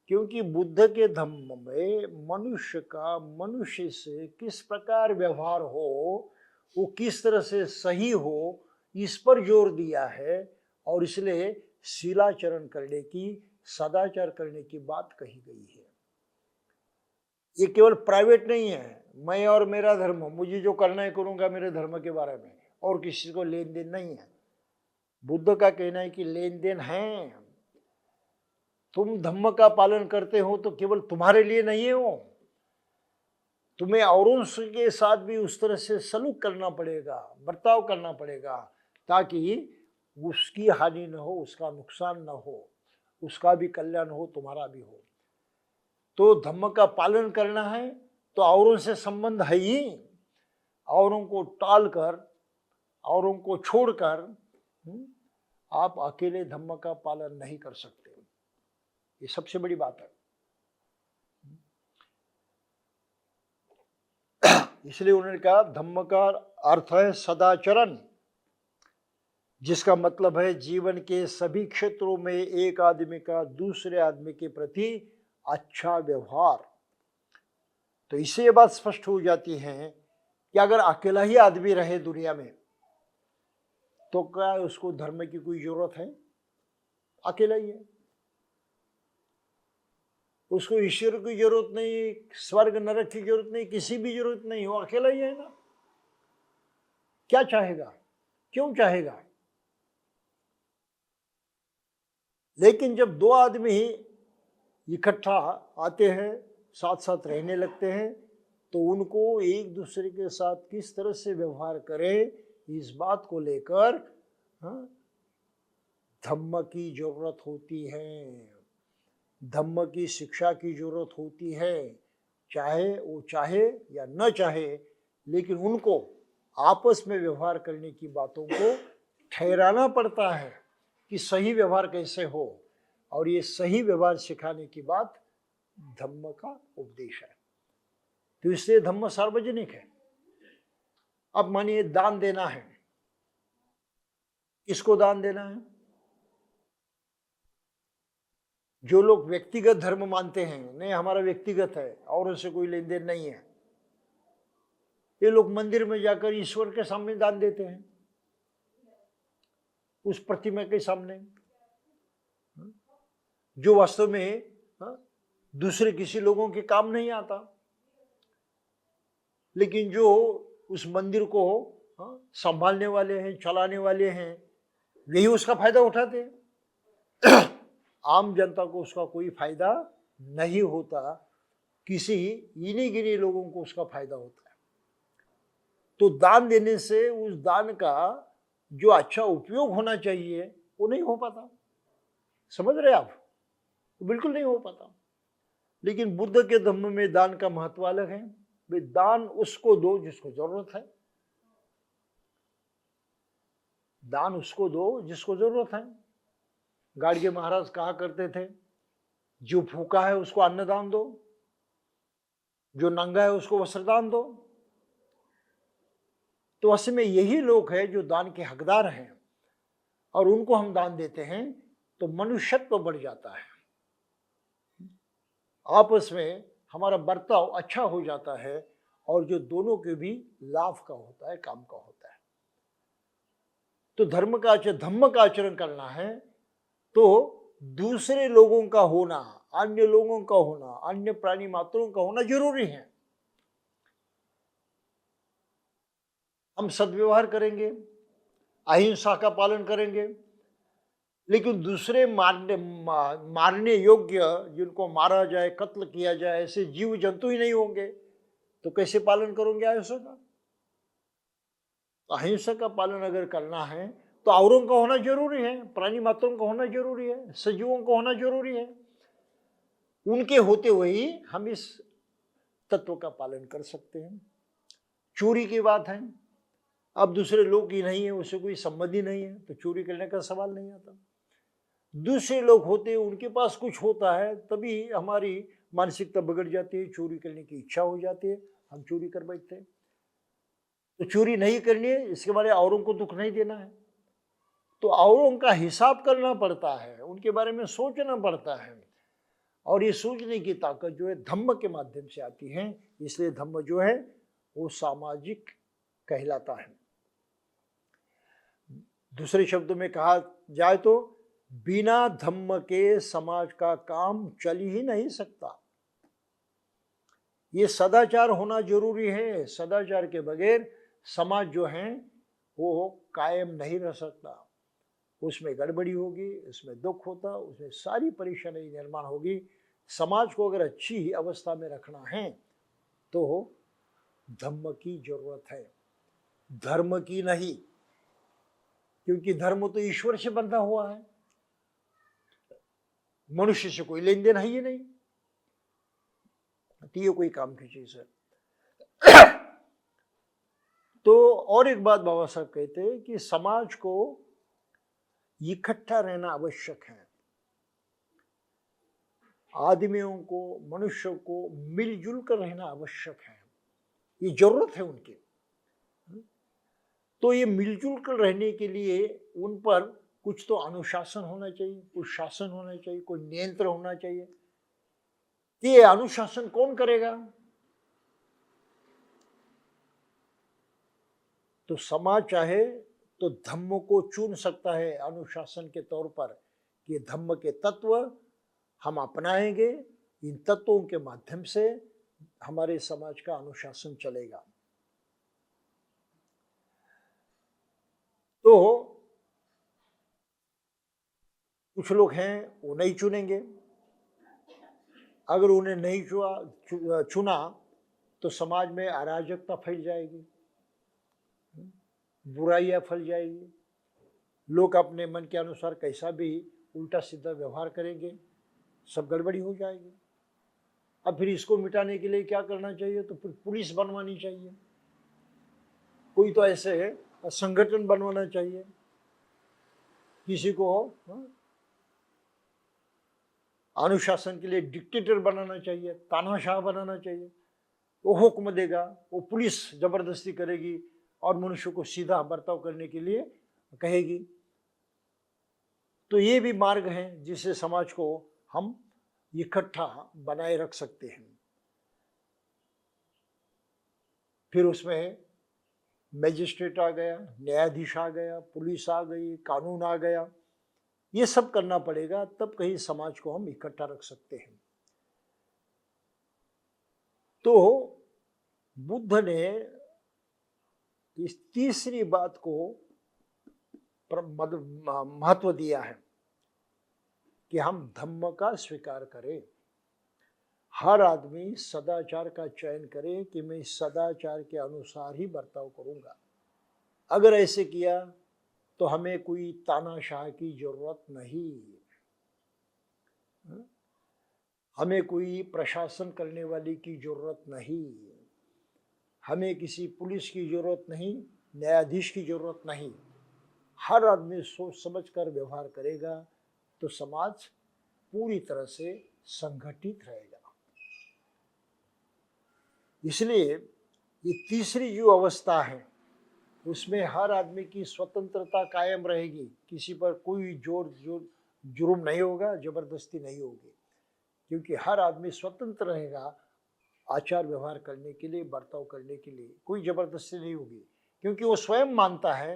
क्योंकि बुद्ध के धम्म में मनुष्य का मनुष्य से किस प्रकार व्यवहार हो, वो किस तरह से सही हो, इस पर जोर दिया है। और इसलिए शीलाचरण करने की, सदाचार करने की बात कही गई है। ये केवल प्राइवेट नहीं है, मैं और मेरा धर्म, मुझे जो करना है करूंगा मेरे धर्म के बारे में, और किसी को लेन देन नहीं है। बुद्ध का कहना है कि लेन देन है। तुम धम्म का पालन करते हो तो केवल तुम्हारे लिए नहीं है वो, तुम्हें औरों के साथ भी उस तरह से सलूक करना पड़ेगा, बर्ताव करना पड़ेगा, ताकि उसकी हानि न हो, उसका नुकसान न हो, उसका भी कल्याण हो, तुम्हारा भी हो। तो धम्म का पालन करना है तो औरों से संबंध है ही। औरों को टालकर, औरों को छोड़कर आप अकेले धम्म का पालन नहीं कर सकते। ये सबसे बड़ी बात है। इसलिए उन्होंने कहा धम्म का अर्थ है सदाचरण, जिसका मतलब है जीवन के सभी क्षेत्रों में एक आदमी का दूसरे आदमी के प्रति अच्छा व्यवहार। तो इससे ये बात स्पष्ट हो जाती है कि अगर अकेला ही आदमी रहे दुनिया में तो क्या उसको धर्म की कोई जरूरत है? अकेला ही है, उसको ईश्वर की जरूरत नहीं, स्वर्ग नरक की जरूरत नहीं, किसी भी जरूरत नहीं, वो अकेला ही है ना। क्या चाहेगा, क्यों चाहेगा? लेकिन जब दो आदमी इकट्ठा आते हैं, साथ साथ रहने लगते हैं, तो उनको एक दूसरे के साथ किस तरह से व्यवहार करें, इस बात को लेकर धम्म की जरूरत होती है, धम्म की शिक्षा की जरूरत होती है। चाहे वो चाहे या न चाहे, लेकिन उनको आपस में व्यवहार करने की बातों को ठहराना पड़ता है कि सही व्यवहार कैसे हो, और ये सही व्यवहार सिखाने की बात धम्म का उपदेश है। तो इसलिए धम्म सार्वजनिक है। अब मानिए दान देना है, किसको दान देना है? जो लोग व्यक्तिगत धर्म मानते हैं, नहीं हमारा व्यक्तिगत है और उससे कोई लेन देन नहीं है, ये लोग मंदिर में जाकर ईश्वर के सामने दान देते हैं, उस प्रतिमा के सामने, जो वास्तव में दूसरे किसी लोगों के काम नहीं आता। लेकिन जो उस मंदिर को संभालने वाले हैं, चलाने वाले हैं, वही उसका फायदा उठाते हैं। आम जनता को उसका कोई फायदा नहीं होता, किसी इन्हीं गिने लोगों को उसका फायदा होता है। तो दान देने से उस दान का जो अच्छा उपयोग होना चाहिए वो नहीं हो पाता। समझ रहे आप? तो बिल्कुल नहीं हो पाता। लेकिन बुद्ध के धम्म में दान का महत्व अलग है। वे दान उसको दो जिसको जरूरत है, दान उसको दो जिसको जरूरत है। गाड़गे महाराज कहा करते थे, जो भूखा है उसको अन्नदान दो, जो नंगा है उसको वस्त्रदान दो। तो असल में यही लोग हैं जो दान के हकदार हैं, और उनको हम दान देते हैं तो मनुष्यत्व बढ़ जाता है, आपस में हमारा बर्ताव अच्छा हो जाता है, और जो दोनों के भी लाभ का होता है, काम का होता है। तो धर्म का धम्म का आचरण करना है तो दूसरे लोगों का होना, अन्य लोगों का होना, अन्य प्राणी मात्रों का होना जरूरी है। हम सद्व्यवहार करेंगे, अहिंसा का पालन करेंगे, लेकिन दूसरे मारने योग्य, जिनको मारा जाए, कत्ल किया जाए, ऐसे जीव जंतु ही नहीं होंगे, तो कैसे पालन करोगे अहिंसा का? अहिंसा का पालन अगर करना है तो औरों का होना जरूरी है, प्राणी मात्रों का होना जरूरी है, सजीवों का होना जरूरी है। उनके होते हुए ही हम इस तत्व का पालन कर सकते हैं। चोरी की बात है, अब दूसरे लोग ही नहीं है, उससे कोई संबंध ही नहीं है, तो चोरी करने का सवाल नहीं आता। दूसरे लोग होते हैं, उनके पास कुछ होता है, तभी हमारी मानसिकता बिगड़ जाती है, चोरी करने की इच्छा हो जाती है, हम चोरी कर बैठते हैं। तो चोरी नहीं करनी है, इसके बारे औरों को दुख नहीं देना है, तो औरों का हिसाब करना पड़ता है, उनके बारे में सोचना पड़ता है। और ये सोचने की ताकत जो है धम्म के माध्यम से आती है, इसलिए धम्म जो है वो सामाजिक कहलाता है। दूसरे शब्दों में कहा जाए तो बिना धम्म के समाज का काम चल ही नहीं सकता। ये सदाचार होना जरूरी है, सदाचार के बगैर समाज जो है वो कायम नहीं रह सकता। उसमें गड़बड़ी होगी, उसमें दुख होता, उसमें सारी परेशानी निर्माण होगी। समाज को अगर अच्छी ही अवस्था में रखना है तो धम्म की जरूरत है, धर्म की नहीं, क्योंकि धर्म तो ईश्वर से बंधा हुआ है, मनुष्य से कोई लेन देन है ही नहीं, तो ये कोई काम की चीज है। तो और एक बात बाबा साहब कहते हैं कि समाज को इकट्ठा रहना आवश्यक है, आदमियों को, मनुष्यों को मिलजुल कर रहना आवश्यक है, ये जरूरत है उनकी। तो ये मिलजुल कर रहने के लिए उन पर कुछ तो अनुशासन होना चाहिए, कुछ शासन होना चाहिए, कोई नियंत्रण होना चाहिए। ये अनुशासन कौन करेगा? तो समाज चाहे तो धम्म को चुन सकता है अनुशासन के तौर पर, कि धम्म के तत्व हम अपनाएंगे, इन तत्वों के माध्यम से हमारे समाज का अनुशासन चलेगा। तो कुछ लोग हैं वो नहीं चुनेंगे, अगर उन्हें नहीं चुना तो समाज में अराजकता फैल जाएगी, बुराइयां फैल जाएगी, लोग अपने मन के अनुसार कैसा भी उल्टा सीधा व्यवहार करेंगे, सब गड़बड़ी हो जाएगी। अब फिर इसको मिटाने के लिए क्या करना चाहिए? तो फिर पुलिस बनवानी चाहिए, कोई तो ऐसे संगठन बनवाना चाहिए, किसी को अनुशासन के लिए डिक्टेटर बनाना चाहिए, तानाशाह बनाना चाहिए। वो हुक्म देगा, वो पुलिस जबरदस्ती करेगी और मनुष्य को सीधा बर्ताव करने के लिए कहेगी। तो ये भी मार्ग है जिससे समाज को हम इकट्ठा बनाए रख सकते हैं। फिर उसमें मैजिस्ट्रेट आ गया, न्यायाधीश आ गया, पुलिस आ गई, कानून आ गया, ये सब करना पड़ेगा, तब कहीं समाज को हम इकट्ठा रख सकते हैं। तो बुद्ध ने इस तीसरी बात को महत्व दिया है कि हम धम्म का स्वीकार करें, हर आदमी सदाचार का चयन करे कि मैं इस सदाचार के अनुसार ही बर्ताव करूंगा। अगर ऐसे किया तो हमें कोई तानाशाह की जरूरत नहीं, हमें कोई प्रशासन करने वाले की जरूरत नहीं, हमें किसी पुलिस की जरूरत नहीं, न्यायाधीश की जरूरत नहीं। हर आदमी सोच समझ कर व्यवहार करेगा तो समाज पूरी तरह से संगठित रहेगा। इसलिए ये तीसरी जो अवस्था है उसमें हर आदमी की स्वतंत्रता कायम रहेगी, किसी पर कोई जुर्म नहीं होगा, जबरदस्ती नहीं होगी, क्योंकि हर आदमी स्वतंत्र रहेगा आचार व्यवहार करने के लिए, बर्ताव करने के लिए, कोई जबरदस्ती नहीं होगी, क्योंकि वो स्वयं मानता है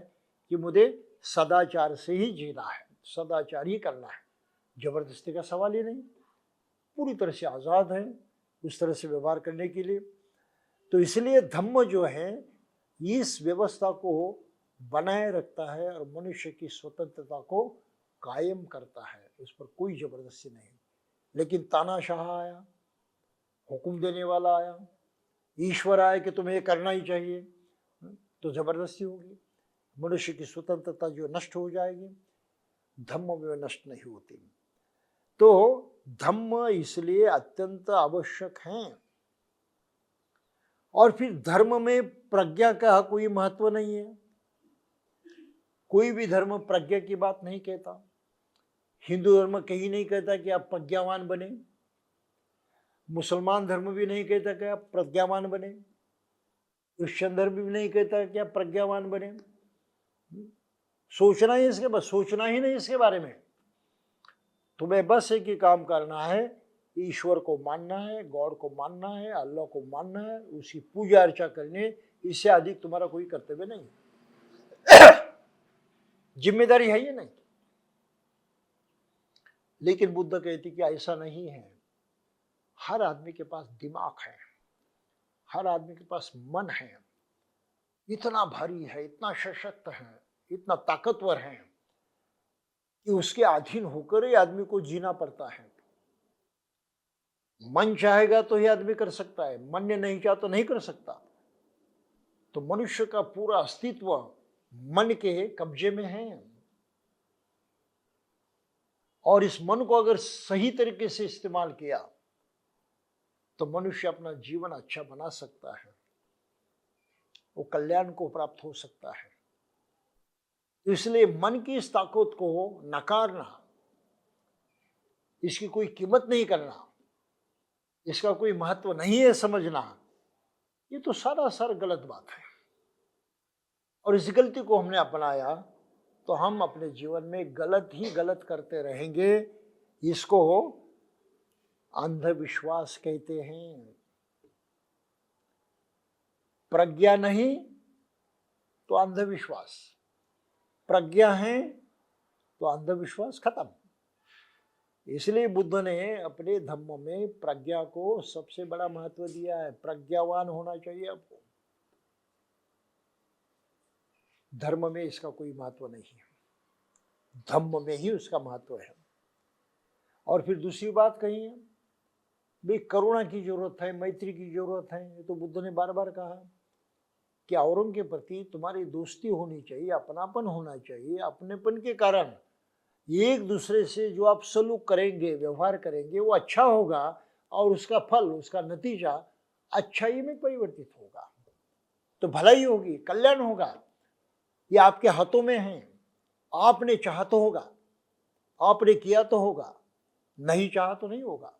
कि मुझे सदाचार से ही जीना है, सदाचार ही करना है, जबरदस्ती का सवाल ही नहीं, पूरी तरह से आज़ाद है उस तरह से व्यवहार करने के लिए। तो इसलिए धम्म जो है इस व्यवस्था को बनाए रखता है और मनुष्य की स्वतंत्रता को कायम करता है, उस पर कोई जबरदस्ती नहीं। लेकिन तानाशाह आया, हुक्म देने वाला आया, ईश्वर आया कि तुम्हें ये करना ही चाहिए, तो जबरदस्ती होगी, मनुष्य की स्वतंत्रता जो नष्ट हो जाएगी, धम्म में नष्ट नहीं होती। तो धम्म इसलिए अत्यंत आवश्यक है। और फिर धर्म में प्रज्ञा का कोई महत्व नहीं है, कोई भी धर्म प्रज्ञा की बात नहीं कहता। हिंदू धर्म कहीं नहीं कहता कि आप प्रज्ञावान बने, मुसलमान धर्म भी नहीं कहता कि आप प्रज्ञावान बने, क्रिश्चियन धर्म भी नहीं कहता कि आप प्रज्ञावान बने। सोचना ही इसके, बस सोचना ही नहीं इसके बारे में। तुम्हें बस एक ही काम करना है, ईश्वर को मानना है, गॉड को मानना है, अल्लाह को मानना है, उसकी पूजा अर्चा करनी, इससे अधिक तुम्हारा कोई कर्तव्य नहीं, जिम्मेदारी है ये नहीं। लेकिन बुद्ध कहती कि ऐसा नहीं है। हर आदमी के पास दिमाग है, हर आदमी के पास मन है, इतना भारी है, इतना सशक्त है, इतना ताकतवर है कि उसके अधीन होकर ही आदमी को जीना पड़ता है। मन चाहेगा तो ही आदमी कर सकता है, मन ने नहीं चाहा तो नहीं कर सकता। तो मनुष्य का पूरा अस्तित्व मन के कब्जे में है, और इस मन को अगर सही तरीके से इस्तेमाल किया तो मनुष्य अपना जीवन अच्छा बना सकता है, वो कल्याण को प्राप्त हो सकता है। तो इसलिए मन की इस ताकत को नकारना, इसकी कोई कीमत नहीं करना, इसका कोई महत्व नहीं है समझना, ये तो सरासर गलत बात है। और इस गलती को हमने अपनाया तो हम अपने जीवन में गलत ही गलत करते रहेंगे। इसको अंधविश्वास कहते हैं। प्रज्ञा नहीं तो अंधविश्वास, प्रज्ञा है तो अंधविश्वास खत्म। इसलिए बुद्ध ने अपने धम्म में प्रज्ञा को सबसे बड़ा महत्व दिया है। प्रज्ञावान होना चाहिए आपको, धर्म में इसका कोई महत्व नहीं है, धम्म में ही उसका महत्व है। और फिर दूसरी बात कही है, भाई करुणा की जरूरत है, मैत्री की जरूरत है। ये तो बुद्ध ने बार बार कहा कि औरों के प्रति तुम्हारी दोस्ती होनी चाहिए, अपनापन होना चाहिए। अपनेपन के कारण एक दूसरे से जो आप सलूक करेंगे, व्यवहार करेंगे, वो अच्छा होगा और उसका फल, उसका नतीजा अच्छाई में परिवर्तित होगा, तो भलाई होगी, कल्याण होगा। ये आपके हाथों में है। आपने चाहा तो होगा, आपने किया तो होगा, नहीं चाहा तो नहीं होगा।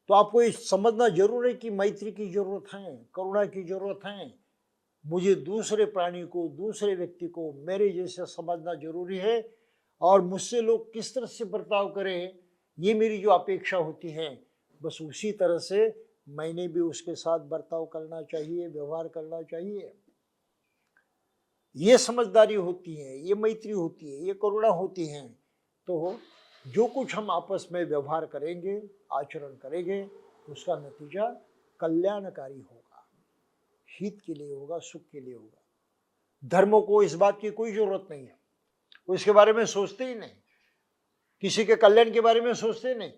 तो आपको ये समझना जरूर है कि मैत्री की जरूरत है, करुणा की जरूरत है। मुझे दूसरे प्राणी को, दूसरे व्यक्ति को मेरे जैसा समझना जरूरी है, और मुझसे लोग किस तरह से बर्ताव करें, ये मेरी जो अपेक्षा होती है, बस उसी तरह से मैंने भी उसके साथ बर्ताव करना चाहिए, व्यवहार करना चाहिए। ये समझदारी होती है, ये मैत्री होती है, ये करुणा होती है। तो जो कुछ हम आपस में व्यवहार करेंगे, आचरण करेंगे, उसका नतीजा कल्याणकारी होगा, हित के लिए होगा, सुख के लिए होगा। धर्मों को इस बात की कोई जरूरत नहीं है, वो इसके बारे में सोचते ही नहीं, किसी के कल्याण के बारे में सोचते नहीं,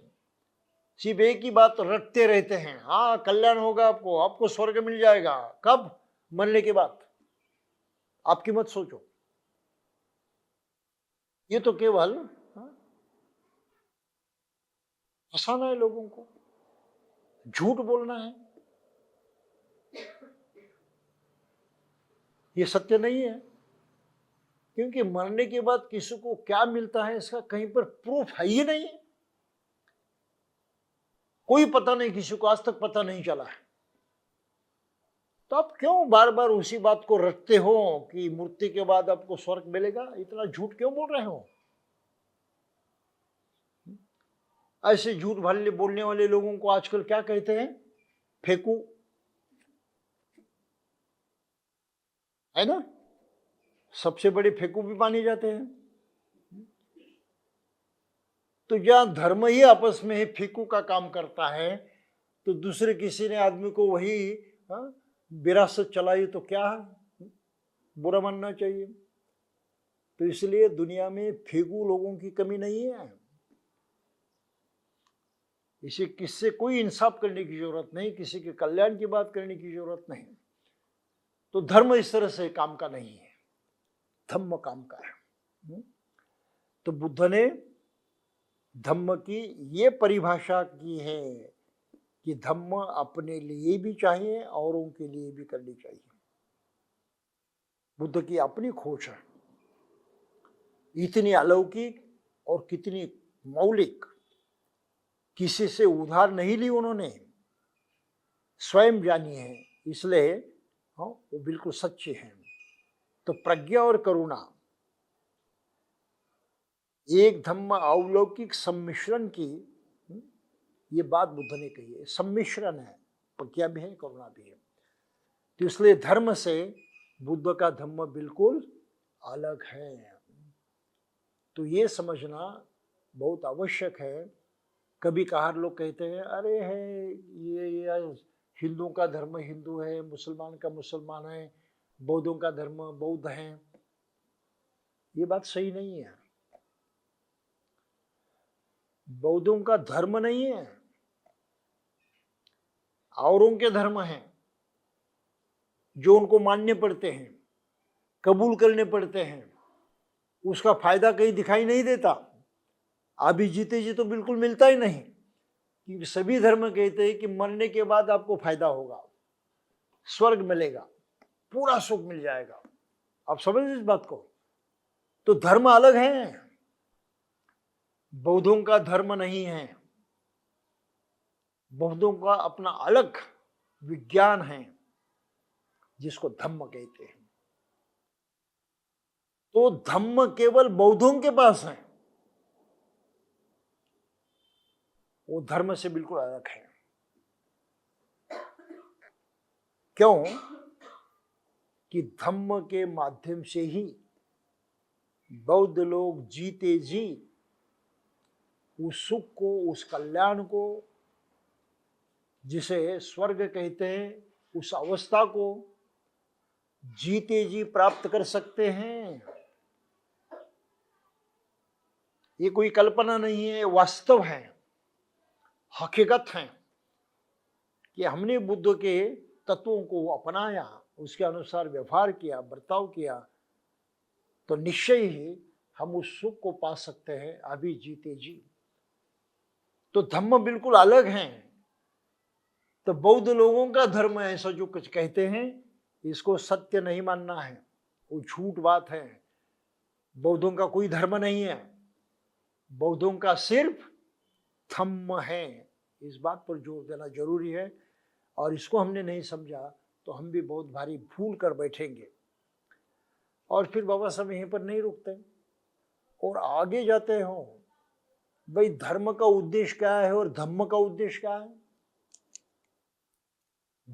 सिर्फ एक ही बात रटते रहते हैं, हाँ कल्याण होगा, आपको आपको स्वर्ग मिल जाएगा। कब? मरने के बाद। आपकी मत सोचो, ये तो केवल फंसाना है लोगों को, झूठ बोलना है, ये सत्य नहीं है। क्योंकि मरने के बाद किसी को क्या मिलता है इसका कहीं पर प्रूफ है ही नहीं, कोई पता नहीं, किसी को आज तक पता नहीं चला है। तो आप क्यों बार बार उसी बात को रटते हो कि मृत्यु के बाद आपको स्वर्ग मिलेगा? इतना झूठ क्यों बोल रहे हो? ऐसे झूठ बोलने वाले लोगों को आजकल क्या कहते हैं? फेंकू, है ना? सबसे बड़े फेंकू भी माने जाते हैं। तो जहां धर्म ही आपस में ही फेंकू का काम करता है, तो दूसरे किसी ने आदमी को वही विरासत चलाई तो क्या बुरा मानना चाहिए? तो इसलिए दुनिया में फेंकू लोगों की कमी नहीं है। इसे किससे कोई इंसाफ करने की जरूरत नहीं, किसी के कल्याण की बात करने की जरूरत नहीं। तो धर्म इस तरह से काम का नहीं है, धम्म काम का है। तो बुद्ध ने धम्म की ये परिभाषा की है कि धम्म अपने लिए भी चाहिए, औरों के लिए भी करनी चाहिए। बुद्ध की अपनी खोज है, इतनी अलौकिक और कितनी मौलिक, किसी से उधार नहीं ली उन्होंने, स्वयं जानी है, इसलिए हाँ वो बिल्कुल सच्चे हैं। तो प्रज्ञा और करुणा एक धम्म अलौकिक सम्मिश्रण की ये बात बुद्ध ने कही है। सम्मिश्रण है, प्रज्ञा भी है, करुणा भी है। तो इसलिए धर्म से बुद्ध का धम्म बिल्कुल अलग है। तो ये समझना बहुत आवश्यक है। कभी कभार लोग कहते हैं अरे है ये हिंदुओं का धर्म हिंदू है, मुसलमान का मुसलमान है, बौद्धों का धर्म बौद्ध है। ये बात सही नहीं है। बौद्धों का धर्म नहीं है, औरों के धर्म हैं जो उनको मानने पड़ते हैं, कबूल करने पड़ते हैं। उसका फायदा कहीं दिखाई नहीं देता, अभी जीते जी तो बिल्कुल मिलता ही नहीं, क्योंकि सभी धर्म कहते हैं कि मरने के बाद आपको फायदा होगा, स्वर्ग मिलेगा, पूरा सुख मिल जाएगा। आप समझ इस बात को। तो धर्म अलग है, बौद्धों का धर्म नहीं है। बौद्धों का अपना अलग विज्ञान है जिसको धम्म कहते हैं। तो धम्म केवल बौद्धों के पास है, वो धर्म से बिल्कुल अलग है। क्यों? कि धम्म के माध्यम से ही बौद्ध लोग जीते जी उस सुख को, उस कल्याण को, जिसे स्वर्ग कहते हैं, उस अवस्था को जीते जी प्राप्त कर सकते हैं। ये कोई कल्पना नहीं है, वास्तव है, हकीकत है कि हमने बुद्ध के तत्वों को अपनाया, उसके अनुसार व्यवहार किया, बर्ताव किया, तो निश्चय ही हम उस सुख को पा सकते हैं अभी जीते जी। तो धम्म बिल्कुल अलग है। तो बौद्ध लोगों का धर्म ऐसा जो कुछ कहते हैं, इसको सत्य नहीं मानना है, वो झूठ बात है। बौद्धों का कोई धर्म नहीं है, बौद्धों का सिर्फ धम्म है। इस बात पर जोर देना जरूरी है, और इसको हमने नहीं समझा तो हम भी बहुत भारी भूल कर बैठेंगे। और फिर बाबा साहब यहीं पर नहीं रुकते और आगे जाते हो। भाई धर्म का उद्देश्य क्या है और धम्म का उद्देश्य क्या है?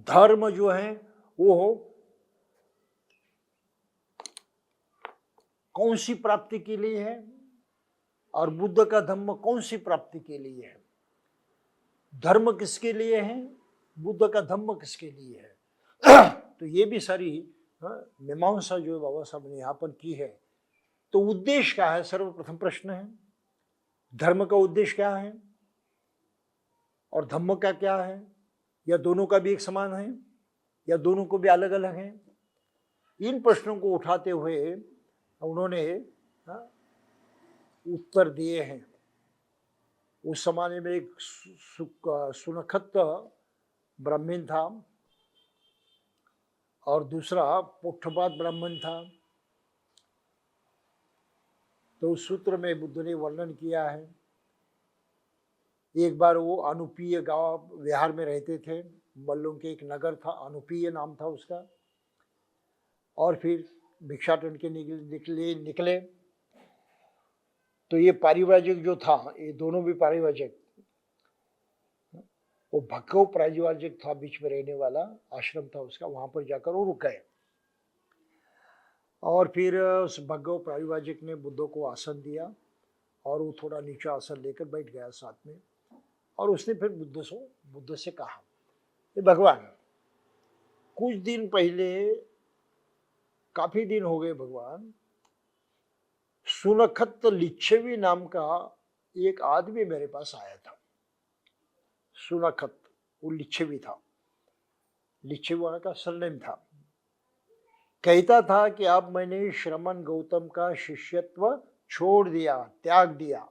धर्म जो है वो कौन सी प्राप्ति के लिए है, और बुद्ध का धम्म कौन सी प्राप्ति के लिए है? धर्म किसके लिए है, बुद्ध का धम्म किसके लिए है? तो ये भी सारी मीमांसा जो बाबा साहब ने यहाँ पर की है। तो उद्देश्य क्या है, सर्वप्रथम प्रश्न है। धर्म का उद्देश्य क्या है और धम्म का क्या है? या दोनों का भी एक समान है या दोनों को भी अलग अलग है? इन प्रश्नों को उठाते हुए उन्होंने उत्तर दिए हैं। उस जमाने में एक सुनखत ब्राह्मण था और दूसरा पुष्ठपात ब्राह्मण था। तो उस सूत्र में बुद्ध ने वर्णन किया है। एक बार वो अनुपीय गांव बिहार में रहते थे, मल्लों के एक नगर था, अनुपीय नाम था उसका। और फिर भिक्षाटन के निकले। तो ये पारिव्राजिक जो था, ये दोनों भी पारिव्राजिक, वो भक्कव पारिव्राजिक था, बीच में रहने वाला आश्रम था उसका, वहां पर जाकर वो रुक गए। और फिर उस भक्कव पारिव्राजिक ने बुद्ध को आसन दिया और वो थोड़ा नीचा आसन लेकर बैठ गया साथ में। और उसने फिर बुद्ध से कहा, भगवान कुछ दिन पहले, काफी दिन हो गए भगवान, सुनखत लिच्छवी नाम का एक आदमी मेरे पास आया था। सुनखत वो लिच्छवी था, लिच्छवी का सरनेम था। कहता था कि अब मैंने श्रमण गौतम का शिष्यत्व छोड़ दिया, त्याग दिया,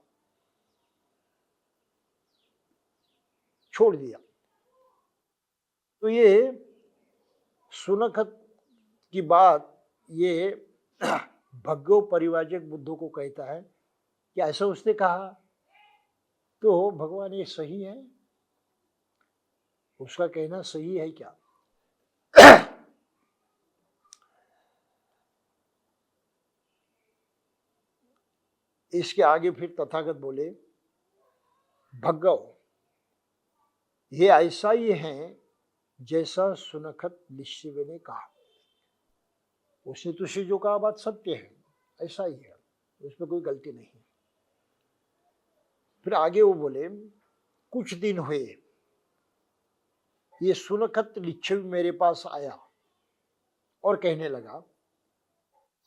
छोड़ दिया। तो ये सुनखत की बात ये भगव परिवाजक बुद्धों को कहता है कि ऐसा उसने कहा तो भगवान ये सही है, उसका कहना सही है क्या? इसके आगे फिर तथागत बोले, भगव ये ऐसा ही है जैसा सुनखत लिच्छवी ने कहा। उसने तुझसे जो कहा बात सत्य है, ऐसा ही है, उसमें कोई गलती नहीं। फिर आगे वो बोले, कुछ दिन हुए ये सुनखत लिच्छवी मेरे पास आया और कहने लगा,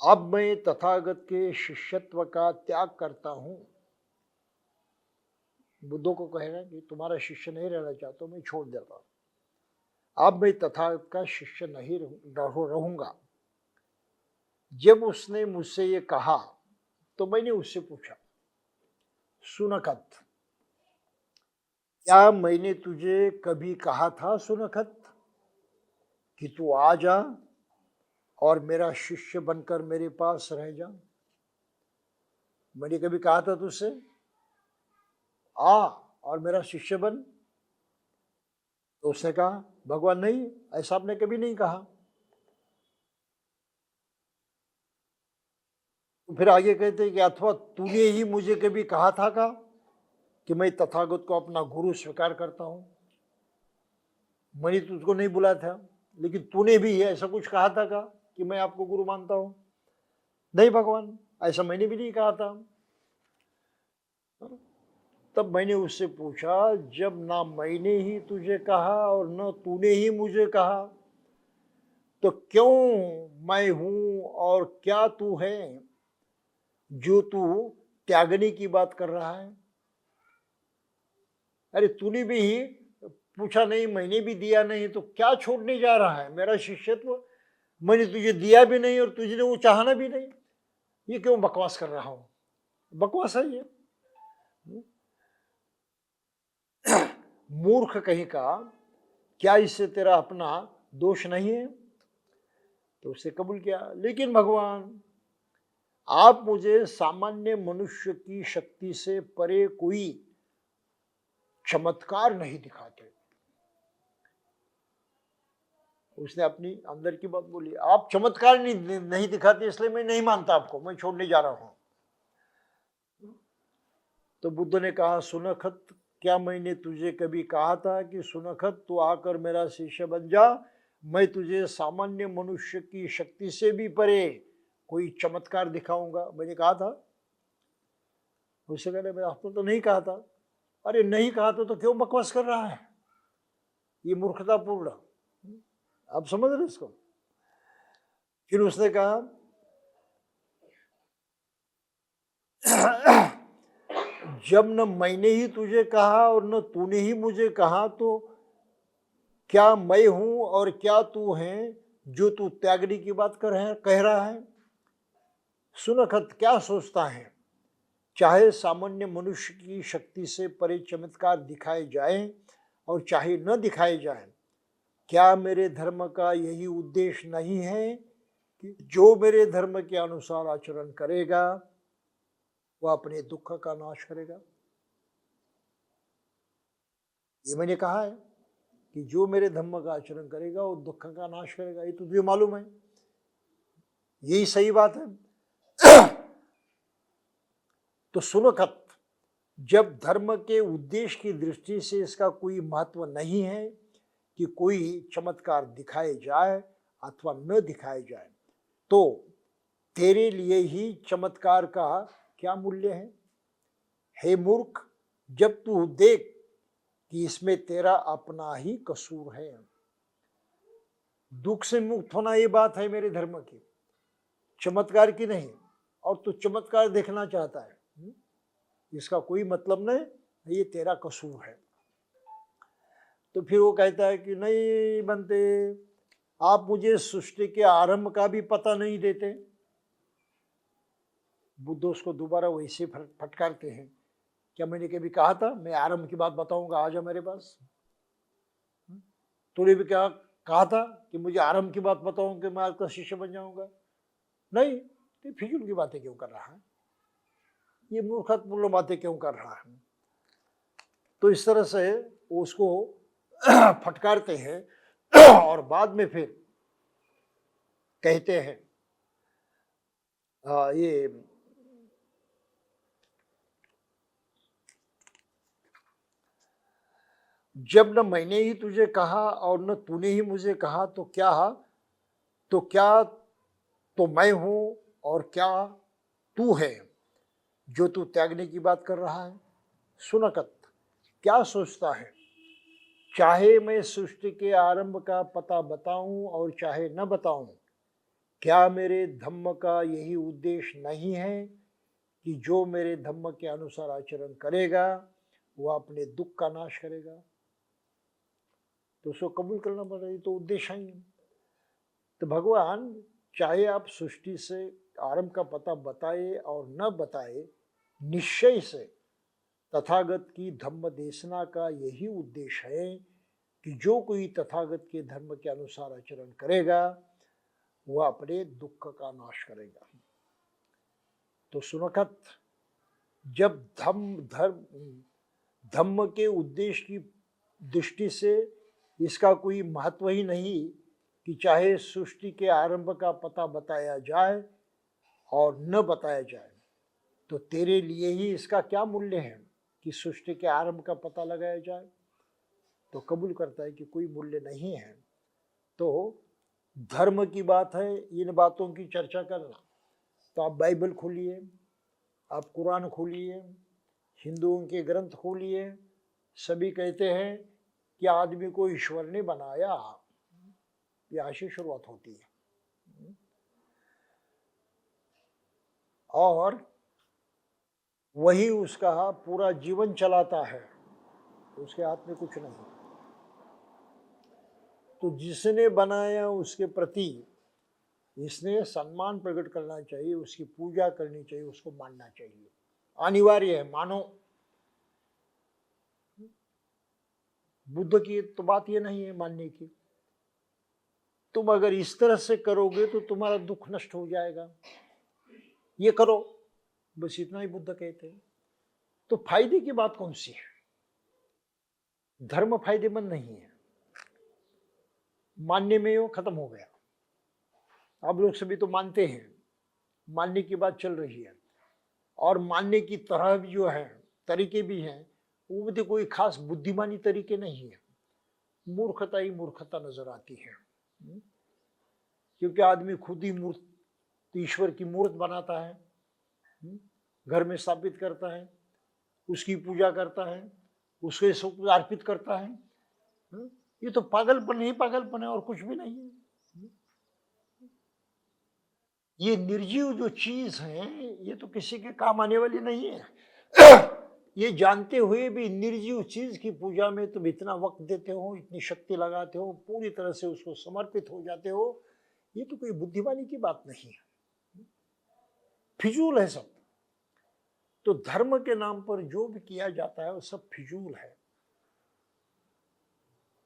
अब मैं तथागत के शिष्यत्व का त्याग करता हूं। बुद्धों को कह रहा है कि तुम्हारा शिष्य नहीं रहना चाहता हूं, मैं छोड़ देता हूं, अब मैं तथागत का शिष्य नहीं रहूंगा। जब उसने मुझसे ये कहा तो मैंने उससे पूछा, सुनखत क्या मैंने तुझे कभी कहा था सुनखत कि तू आ जा और मेरा शिष्य बनकर मेरे पास रह जा? मैंने कभी कहा था तुझसे आ और मेरा शिष्य बन? तो उसने कहा, भगवान नहीं, ऐसा आपने कभी नहीं कहा। तो फिर आगे कहते हैं कि अथवा तूने ही मुझे कभी कहा था का कि मैं तथागत को अपना गुरु स्वीकार करता हूं? मैंने तुझको नहीं बुलाया था, लेकिन तूने भी ऐसा कुछ कहा था का कि मैं आपको गुरु मानता हूं? नहीं भगवान, ऐसा मैंने भी नहीं कहा था। तब मैंने उससे पूछा, जब ना मैंने ही तुझे कहा और न तूने ही मुझे कहा, तो क्यों मैं हूं और क्या तू है जो तू त्यागने की बात कर रहा है? अरे तूने भी ही पूछा नहीं, मैंने भी दिया नहीं, तो क्या छोड़ने जा रहा है? मेरा शिष्यत्व मैंने तुझे दिया भी नहीं और तुझने वो चाहना भी नहीं, ये क्यों बकवास कर रहा हूं? बकवास है ये। मूर्ख कहीं का, क्या इससे तेरा अपना दोष नहीं है? तो उसे कबूल किया, लेकिन भगवान आप मुझे सामान्य मनुष्य की शक्ति से परे कोई चमत्कार नहीं दिखाते। उसने अपनी अंदर की बात बोली, आप चमत्कार नहीं दिखाते, इसलिए मैं नहीं मानता आपको, मैं छोड़ने जा रहा हूं। तो बुद्ध ने कहा, सुनखत क्या मैंने तुझे कभी कहा था कि सुनखत तू आकर मेरा शिष्य बन जा, मैं तुझे सामान्य मनुष्य की शक्ति से भी परे कोई चमत्कार दिखाऊंगा? मैंने कहा था? उससे कहने, मैं आपने तो नहीं कहा था। अरे नहीं कहा तो क्यों बकवास कर रहा है? ये मूर्खतापूर्ण। आप समझ रहे इसको? फिर उसने कहा, जब न मैंने ही तुझे कहा और न तूने ही मुझे कहा, तो क्या मैं हूं और क्या तू है जो तू त्यागने की बात कह रहा है? सुनखत क्या सोचता है, चाहे सामान्य मनुष्य की शक्ति से परे चमत्कार दिखाए जाए और चाहे न दिखाए जाए, क्या मेरे धर्म का यही उद्देश्य नहीं है कि जो मेरे धर्म के अनुसार आचरण करेगा वह अपने दुख का नाश करेगा? ये मैंने कहा है कि जो मेरे धर्म का आचरण करेगा वो दुख का नाश करेगा, ये तुझे मालूम है, यही सही बात है। तो सुनखत, जब धर्म के उद्देश्य की दृष्टि से इसका कोई महत्व नहीं है कि कोई चमत्कार दिखाए जाए अथवा न दिखाए जाए, तो तेरे लिए ही चमत्कार का क्या मूल्य है? हे मूर्ख, जब तू देख कि इसमें तेरा अपना ही कसूर है। दुख से मुक्त होना ये बात है मेरे धर्म की, चमत्कार की नहीं। और तू चमत्कार देखना चाहता है, इसका कोई मतलब नहीं, ये तेरा कसूर है। तो फिर वो कहता है कि नहीं बनते, आप मुझे सृष्टि के आरंभ का भी पता नहीं देते। बुद्ध उसको दोबारा वैसे फटकारते हैं, क्या मैंने कभी कहा था मैं आरंभ की बात बताऊंगा, आ जा मेरे पास? तूने भी क्या कहा था कि मुझे आरंभ की बात बताऊं कि मैं आपका शिष्य बन जाऊंगा? नहीं, ये फिजूल की बातें क्यों कर रहा है, ये मूर्खतापूर्ण बातें क्यों कर रहा है। तो इस तरह से उसको फटकारते हैं और बाद में फिर कहते हैं ये जब न मैंने ही तुझे कहा और न तूने ही मुझे कहा तो क्या तो मैं हूं और क्या तू है जो तू त्यागने की बात कर रहा है। सुनकत क्या सोचता है, चाहे मैं सृष्टि के आरंभ का पता बताऊं और चाहे न बताऊं, क्या मेरे धम्म का यही उद्देश्य नहीं है कि जो मेरे धम्म के अनुसार आचरण करेगा वह अपने दुख का नाश करेगा। तो उसको कबूल करना पड़ेगा, ये तो उद्देश्य ही है। तो भगवान चाहे आप सृष्टि से आरंभ का पता बताए और न बताए, निश्चय से तथागत की धम्म देशना का यही उद्देश्य है कि जो कोई तथागत के धर्म के अनुसार आचरण करेगा वह अपने दुख का नाश करेगा। तो सुनकत, जब धम्म के उद्देश्य की दृष्टि से इसका कोई महत्व ही नहीं कि चाहे सृष्टि के आरंभ का पता बताया जाए और न बताया जाए, तो तेरे लिए ही इसका क्या मूल्य है कि सृष्टि के आरंभ का पता लगाया जाए। तो कबूल करता है कि कोई मूल्य नहीं है। तो धर्म की बात है, इन बातों की चर्चा करना, तो आप बाइबल खोलिए, आप कुरान खोलिए, हिंदुओं के ग्रंथ खोलिए, सभी कहते हैं कि आदमी को ईश्वर ने बनाया। यह ऐसी शुरुआत होती है और वही उसका पूरा जीवन चलाता है, उसके हाथ में कुछ नहीं। तो जिसने बनाया उसके प्रति इसने सम्मान प्रकट करना चाहिए, उसकी पूजा करनी चाहिए, उसको मानना चाहिए, अनिवार्य है, मानो। बुद्ध की तो बात ये नहीं है मानने की। तुम अगर इस तरह से करोगे तो तुम्हारा दुख नष्ट हो जाएगा, ये करो, बस इतना ही बुद्ध कहते हैं। तो फायदे की बात कौन सी है? धर्म फायदेमंद नहीं है, मानने में वो खत्म हो गया। आप लोग सभी तो मानते हैं, मानने की बात चल रही है, और मानने की तरह भी जो है, तरीके भी हैं, वो भी कोई खास बुद्धिमानी तरीके नहीं है, मूर्खता ही मूर्खता नजर आती है। क्योंकि आदमी खुद ही मूर्त, ईश्वर की मूर्त बनाता है, घर में स्थापित करता है, उसकी पूजा करता है, उसके सब अर्पित करता है। ये तो पागलपन ही पागलपन है और कुछ भी नहीं है। ये निर्जीव जो चीज है ये तो किसी के काम आने वाली नहीं है। ये जानते हुए भी निर्जीव चीज की पूजा में तुम इतना वक्त देते हो, इतनी शक्ति लगाते हो, पूरी तरह से उसको समर्पित हो जाते हो, ये तो कोई बुद्धिमानी की बात नहीं है, फिजूल है सब। तो धर्म के नाम पर जो भी किया जाता है वो सब फिजूल है,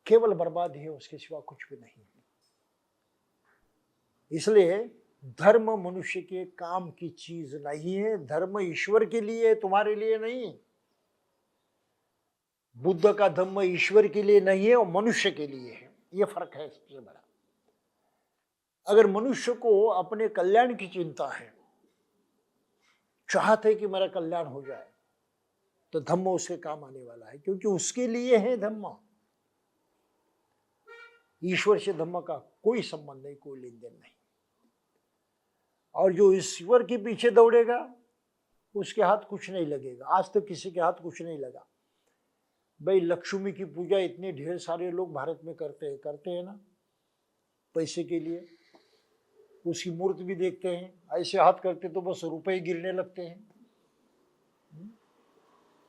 केवल बर्बाद है, उसके सिवा कुछ भी नहीं है। इसलिए धर्म मनुष्य के काम की चीज नहीं है, धर्म ईश्वर के लिए, तुम्हारे लिए नहीं। बुद्ध का धर्म ईश्वर के लिए नहीं है और मनुष्य के लिए है, यह फर्क है सबसे बड़ा। अगर मनुष्य को अपने कल्याण की चिंता है, चाहते कि मेरा कल्याण हो जाए, तो धम्म उसके काम आने वाला है, क्योंकि उसके लिए है धम्म। ईश्वर से धम्म का कोई संबंध नहीं, कोई लेन देन नहीं। और जो ईश्वर के पीछे दौड़ेगा उसके हाथ कुछ नहीं लगेगा। आज तक किसी के हाथ कुछ नहीं लगा। भाई लक्ष्मी की पूजा इतने ढेर सारे लोग भारत में करते हैं ना, पैसे के लिए। उसकी मूर्ति भी देखते हैं, ऐसे हाथ करते तो बस रुपए गिरने लगते हैं।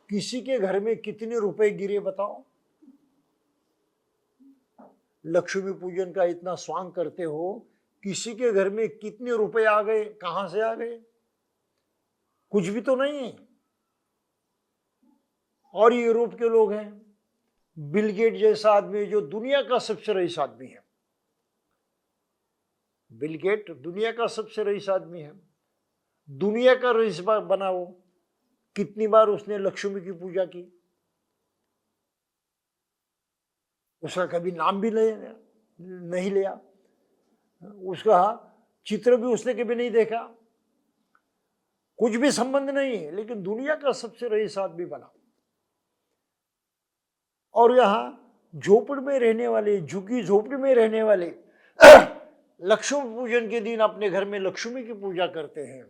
किसी के घर में कितने रुपए गिरे बताओ? लक्ष्मी पूजन का इतना स्वांग करते हो, किसी के घर में कितने रुपए आ गए, कहां से आ गए? कुछ भी तो नहीं है। और यूरोप के लोग हैं, बिल गेट जैसा आदमी जो दुनिया का सबसे रईस आदमी है, बिल गेट दुनिया का सबसे रईस आदमी है, दुनिया का रईस बना वो। कितनी बार उसने लक्ष्मी की पूजा की, उसका कभी नाम भी नहीं लिया, उसका चित्र भी उसने कभी नहीं देखा, कुछ भी संबंध नहीं है, लेकिन दुनिया का सबसे रईस आदमी बना। और यहां झोपड़ी में रहने वाले, झुग्गी झोपड़ी में रहने वाले लक्ष्मी पूजन के दिन अपने घर में लक्ष्मी की पूजा करते हैं,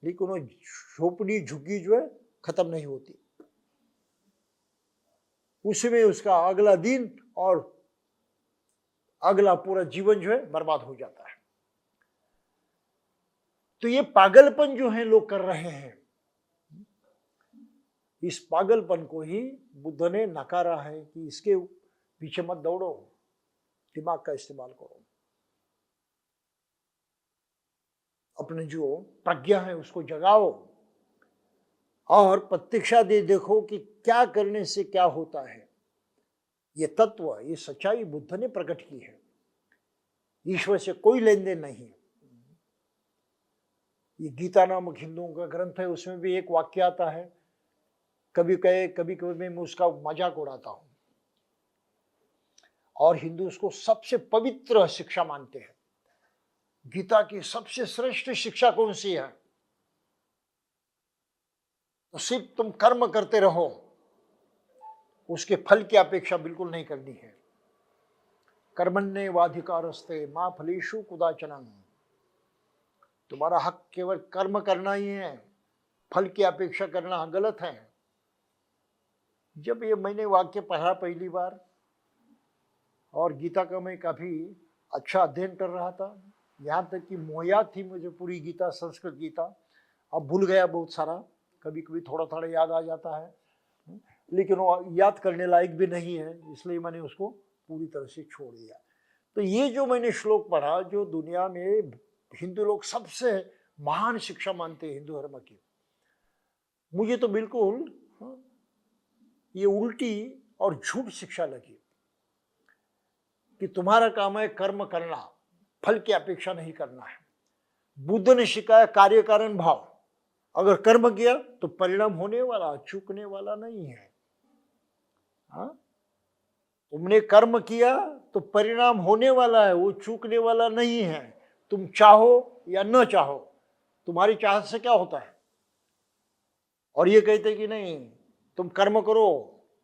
लेकिन वो झोपड़ी झुग्गी जो है खत्म नहीं होती, उसमें उसका अगला दिन और अगला पूरा जीवन जो है बर्बाद हो जाता है। तो ये पागलपन जो है लोग कर रहे हैं, इस पागलपन को ही बुद्ध ने नकारा है कि इसके पीछे मत दौड़ो, दिमाग का इस्तेमाल करो, अपने जो प्रज्ञा है उसको जगाओ और प्रत्यक्षा दे देखो कि क्या करने से क्या होता है। ये तत्व, ये सच्चाई बुद्ध ने प्रकट की है। ईश्वर से कोई लेन देन नहीं। ये गीता नामक हिंदुओं का ग्रंथ है, उसमें भी एक वाक्य आता है, कभी कभी मैं उसका मजाक उड़ाता हूं, और हिंदू उसको सबसे पवित्र शिक्षा मानते हैं। गीता की सबसे श्रेष्ठ शिक्षा कौन सी है? तो सिर्फ तुम कर्म करते रहो, उसके फल की अपेक्षा बिल्कुल नहीं करनी है। कर्मण्येवाधिकारस्ते मा फलेषु कदाचन। तुम्हारा हक केवल कर्म करना ही है, फल की अपेक्षा करना गलत है। जब ये मैंने वाक्य पढ़ा पहली बार, और गीता का मैं काफी अच्छा अध्ययन कर रहा था, यहाँ तक कि मोहयाद थी मुझे पूरी गीता, संस्कृत गीता। अब भूल गया बहुत सारा, कभी कभी थोड़ा थोड़ा याद आ जाता है, लेकिन वो याद करने लायक भी नहीं है, इसलिए मैंने उसको पूरी तरह से छोड़ दिया। तो ये जो मैंने श्लोक पढ़ा, जो दुनिया में हिंदू लोग सबसे महान शिक्षा मानते हैं हिंदू धर्म की, मुझे तो बिल्कुल ये उल्टी और झूठ शिक्षा लगी कि तुम्हारा काम है कर्म करना, फल की अपेक्षा नहीं करना है। बुद्ध ने सिखाया कार्य कारण भाव। अगर कर्म किया तो परिणाम होने वाला, चूकने वाला नहीं है। हाँ, तुमने कर्म किया तो परिणाम होने वाला है, वो चूकने वाला नहीं है। तुम चाहो या न चाहो, तुम्हारी चाहत से क्या होता है? और ये कहते कि नहीं, तुम कर्म करो,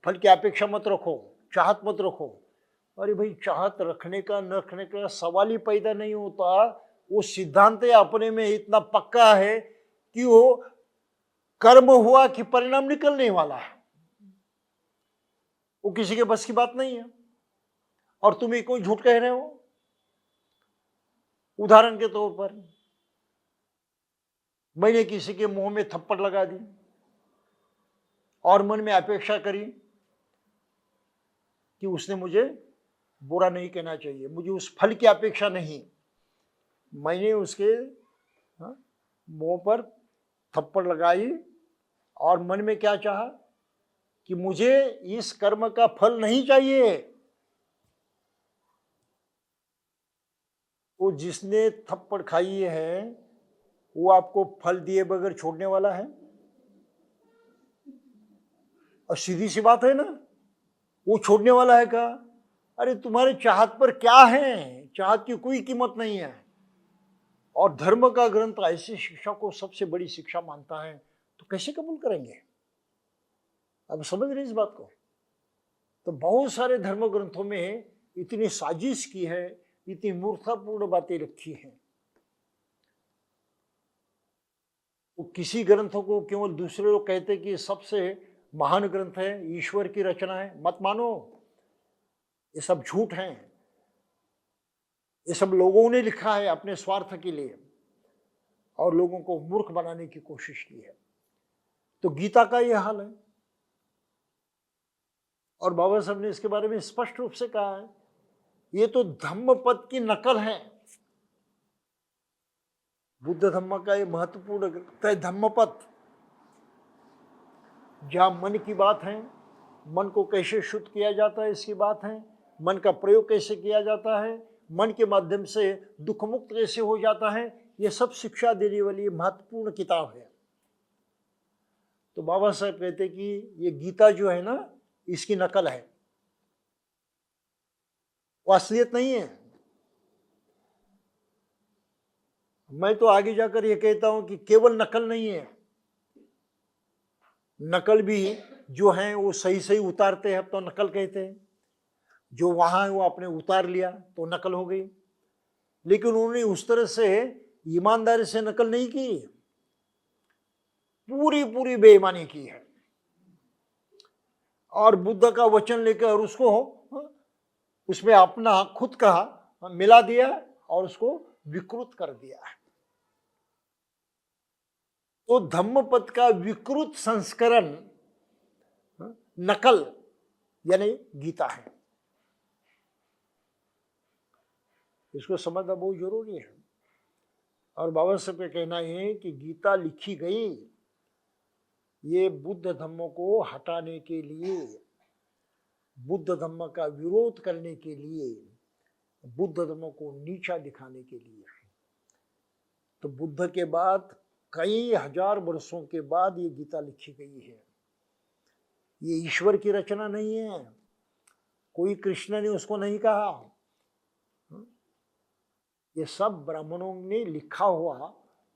फल की अपेक्षा मत रखो, चाहत मत रखो। अरे भाई, चाहत रखने का न रखने का सवाल ही पैदा नहीं होता। वो सिद्धांत अपने में इतना पक्का है कि वो कर्म हुआ कि परिणाम निकलने वाला है, वो किसी के बस की बात नहीं है। और तुम कोई झूठ कह रहे हो। उदाहरण के तौर पर, मैंने किसी के मुंह में थप्पड़ लगा दी और मन में अपेक्षा करी कि उसने मुझे बुरा नहीं कहना चाहिए, मुझे उस फल की अपेक्षा नहीं। मैंने उसके मुंह पर थप्पड़ लगाई और मन में क्या चाहा कि मुझे इस कर्म का फल नहीं चाहिए। वो जिसने थप्पड़ खाई है वो आपको फल दिए बगैर छोड़ने वाला है? और सीधी सी बात है ना, वो छोड़ने वाला है क्या? अरे तुम्हारे चाहत पर क्या है? चाहत की कोई कीमत नहीं है। और धर्म का ग्रंथ ऐसी शिक्षा को सबसे बड़ी शिक्षा मानता है, तो कैसे कबूल करेंगे? अब समझ रहे इस बात को? तो बहुत सारे धर्म ग्रंथों में इतनी साजिश की है, इतनी मूर्खतापूर्ण बातें रखी हैं। वो किसी ग्रंथों को केवल दूसरे लोग कहते कि सबसे महान ग्रंथ है, ईश्वर की रचना है, मत मानो, ये सब झूठ है। ये सब लोगों ने लिखा है अपने स्वार्थ के लिए और लोगों को मूर्ख बनाने की कोशिश की है। तो गीता का यह हाल है। और बाबा साहब ने इसके बारे में स्पष्ट रूप से कहा है, ये तो धम्मपद की नकल है। बुद्ध धम्म का ये महत्वपूर्ण ग्रंथ है धम्मपद, जहां मन की बात है, मन को कैसे शुद्ध किया जाता है इसकी बात है, मन का प्रयोग कैसे किया जाता है, मन के माध्यम से दुख मुक्त कैसे हो जाता है, ये सब शिक्षा देने वाली महत्वपूर्ण किताब है। तो बाबा साहब कहते कि ये गीता जो है ना, इसकी नकल है, वो असलियत नहीं है। मैं तो आगे जाकर ये कहता हूं कि केवल नकल नहीं है, नकल भी जो है वो सही सही उतारते हैं तो नकल कहते हैं, जो वहां वो आपने उतार लिया तो नकल हो गई। लेकिन उन्होंने उस तरह से ईमानदारी से नकल नहीं की, पूरी पूरी बेईमानी की है, और बुद्ध का वचन लेकर उसको उसमें अपना खुद का मिला दिया और उसको विकृत कर दिया है। तो धम्मपद का विकृत संस्करण नकल यानी गीता है। इसको समझना बहुत जरूरी है। और बाबा साहब का कहना है कि गीता लिखी गई ये बुद्ध धम्म को हटाने के लिए, बुद्ध धम्म का विरोध करने के लिए, बुद्ध धम्म को नीचा दिखाने के लिए। तो बुद्ध के बाद कई हजार वर्षों के बाद ये गीता लिखी गई है। ये ईश्वर की रचना नहीं है, कोई कृष्ण ने उसको नहीं कहा, ये सब ब्राह्मणों ने लिखा हुआ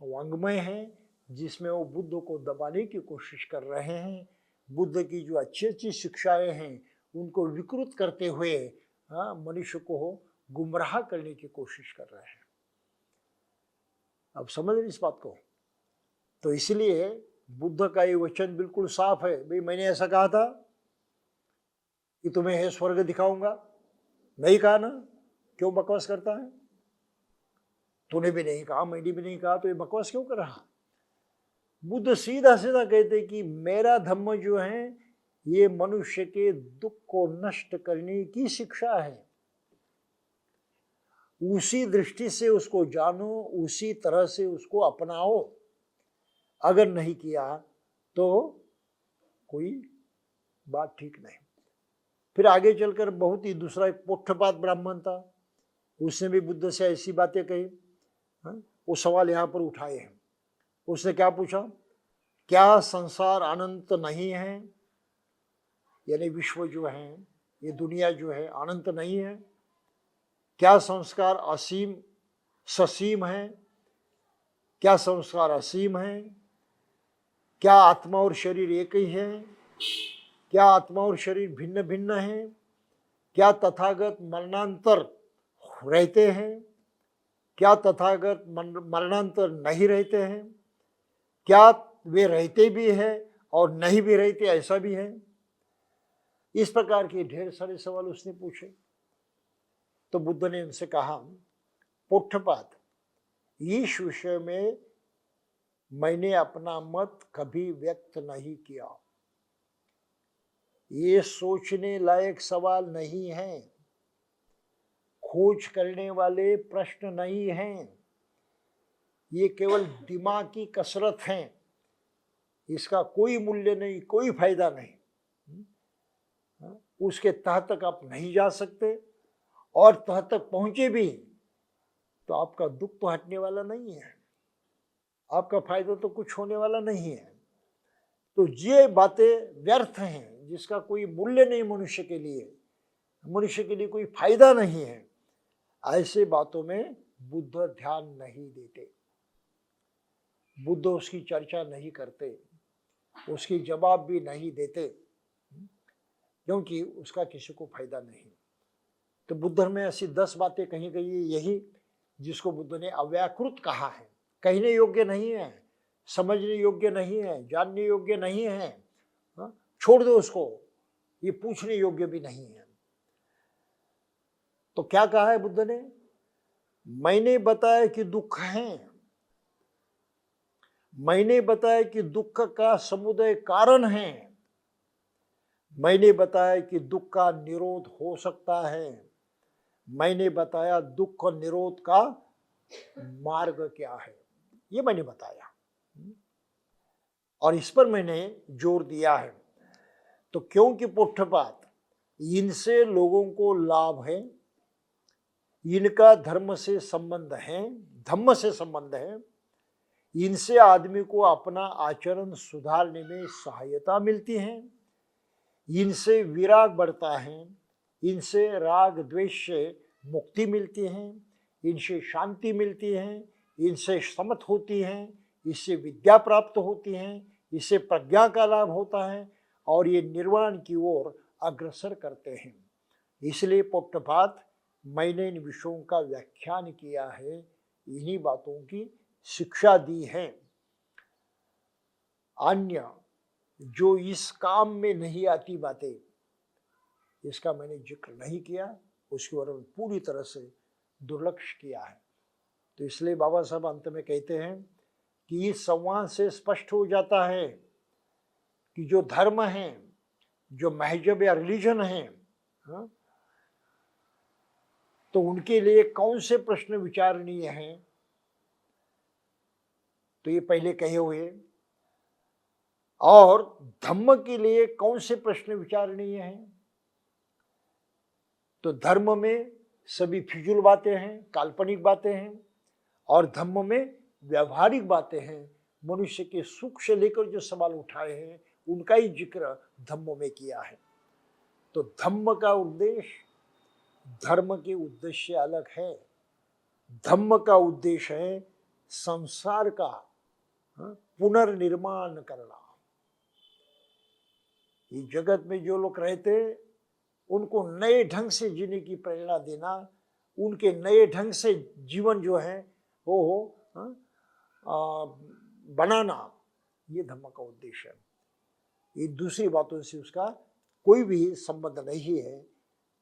वांग्मय है, जिसमें वो बुद्ध को दबाने की कोशिश कर रहे हैं। बुद्ध की जो अच्छी अच्छी शिक्षाएं हैं उनको विकृत करते हुए मनुष्य को गुमराह करने की कोशिश कर रहे हैं। अब समझ रहे इस बात को? तो इसलिए बुद्ध का ये वचन बिल्कुल साफ है, भाई मैंने ऐसा कहा था कि तुम्हें है स्वर्ग दिखाऊंगा, नहीं कहा ना, क्यों बकवास करता है? तूने भी नहीं कहा, मैंने भी नहीं कहा, तो ये बकवास क्यों कर रहा? बुद्ध सीधा सीधा कहते कि मेरा धम्म जो है ये मनुष्य के दुख को नष्ट करने की शिक्षा है, उसी दृष्टि से उसको जानो, उसी तरह से उसको अपनाओ। अगर नहीं किया तो कोई बात ठीक नहीं। फिर आगे चलकर बहुत ही दूसरा एक पोठपात ब्राह्मण था, उसने भी बुद्ध से ऐसी बातें कही। वो सवाल यहाँ पर उठाए हैं। उसने क्या पूछा, क्या संसार अनंत नहीं है? यानी विश्व जो है, ये दुनिया जो है अनंत नहीं है? क्या संस्कार असीम ससीम है? क्या संस्कार असीम है? क्या आत्मा और शरीर एक ही है? क्या आत्मा और शरीर भिन्न भिन्न है? क्या तथागत मरणांतर रहते हैं? क्या तथागत मरणांतर नहीं रहते हैं? क्या वे रहते भी हैं और नहीं भी रहते, ऐसा भी है? इस प्रकार के ढेर सारे सवाल उसने पूछे। तो बुद्ध ने उनसे कहा, पोठपात, इस विषय में मैंने अपना मत कभी व्यक्त नहीं किया, ये सोचने लायक सवाल नहीं है, खोज करने वाले प्रश्न नहीं हैं, ये केवल दिमाग की कसरत है, इसका कोई मूल्य नहीं, कोई फायदा नहीं, उसके तह तक आप नहीं जा सकते, और तह तक पहुंचे भी तो आपका दुख तो हटने वाला नहीं है, आपका फायदा तो कुछ होने वाला नहीं है। तो ये बातें व्यर्थ हैं, जिसका कोई मूल्य नहीं मनुष्य के लिए कोई फायदा नहीं है, ऐसे बातों में बुद्ध ध्यान नहीं देते, बुद्ध उसकी चर्चा नहीं करते, उसकी जवाब भी नहीं देते, क्योंकि उसका किसी को फायदा नहीं। तो बुद्ध में ऐसी 10 बातें कही गई है, यही जिसको बुद्ध ने अव्याकृत कहा है, कहने योग्य नहीं है, समझने योग्य नहीं है, जानने योग्य नहीं है, छोड़ दो उसको, ये पूछने योग्य भी नहीं है। तो क्या कहा है बुद्ध ने? मैंने बताया कि दुख है, मैंने बताया कि दुख का समुदय कारण है, मैंने बताया कि दुख का निरोध हो सकता है, मैंने बताया दुख निरोध का मार्ग क्या है, ये मैंने बताया, और इस पर मैंने जोर दिया है। तो क्योंकि पोठपात, इनसे लोगों को लाभ है, इनका धर्म से संबंध है, धम्म से संबंध है। इनसे आदमी को अपना आचरण सुधारने में सहायता मिलती है, इनसे विराग बढ़ता है, इनसे राग द्वेष से मुक्ति मिलती है, इनसे शांति मिलती है, इनसे समत होती है, इससे विद्या प्राप्त होती है, इससे प्रज्ञा का लाभ होता है और ये निर्वाण की ओर अग्रसर करते हैं। इसलिए पौट्टपाद मैंने इन विषयों का व्याख्यान किया है, इन्हीं बातों की शिक्षा दी है। अन्य जो इस काम में नहीं आती बातें, इसका मैंने जिक्र नहीं किया, उसकी ओर पूरी तरह से दुर्लक्ष्य किया है। तो इसलिए बाबा साहब अंत में कहते हैं कि इस संवाद से स्पष्ट हो जाता है कि जो धर्म है, जो महजब या रिलीजन है, तो उनके लिए कौन से प्रश्न विचारणीय हैं, तो ये पहले कहे हुए, और धम्म के लिए कौन से प्रश्न विचारणीय हैं। तो धर्म में सभी फिजूल बातें हैं, काल्पनिक बातें हैं, और धम्म में व्यवहारिक बातें हैं। मनुष्य के सुख से लेकर जो सवाल उठाए हैं उनका ही जिक्र धम्म में किया है। तो धम्म का उद्देश्य धर्म के उद्देश्य अलग है। धम्म का उद्देश्य है संसार का पुनर्निर्माण करना। इस जगत में जो लोग रहते उनको नए ढंग से जीने की प्रेरणा देना, उनके नए ढंग से जीवन जो है वो बनाना, ये धम्म का उद्देश्य है। ये दूसरी बातों से उसका कोई भी संबंध नहीं है।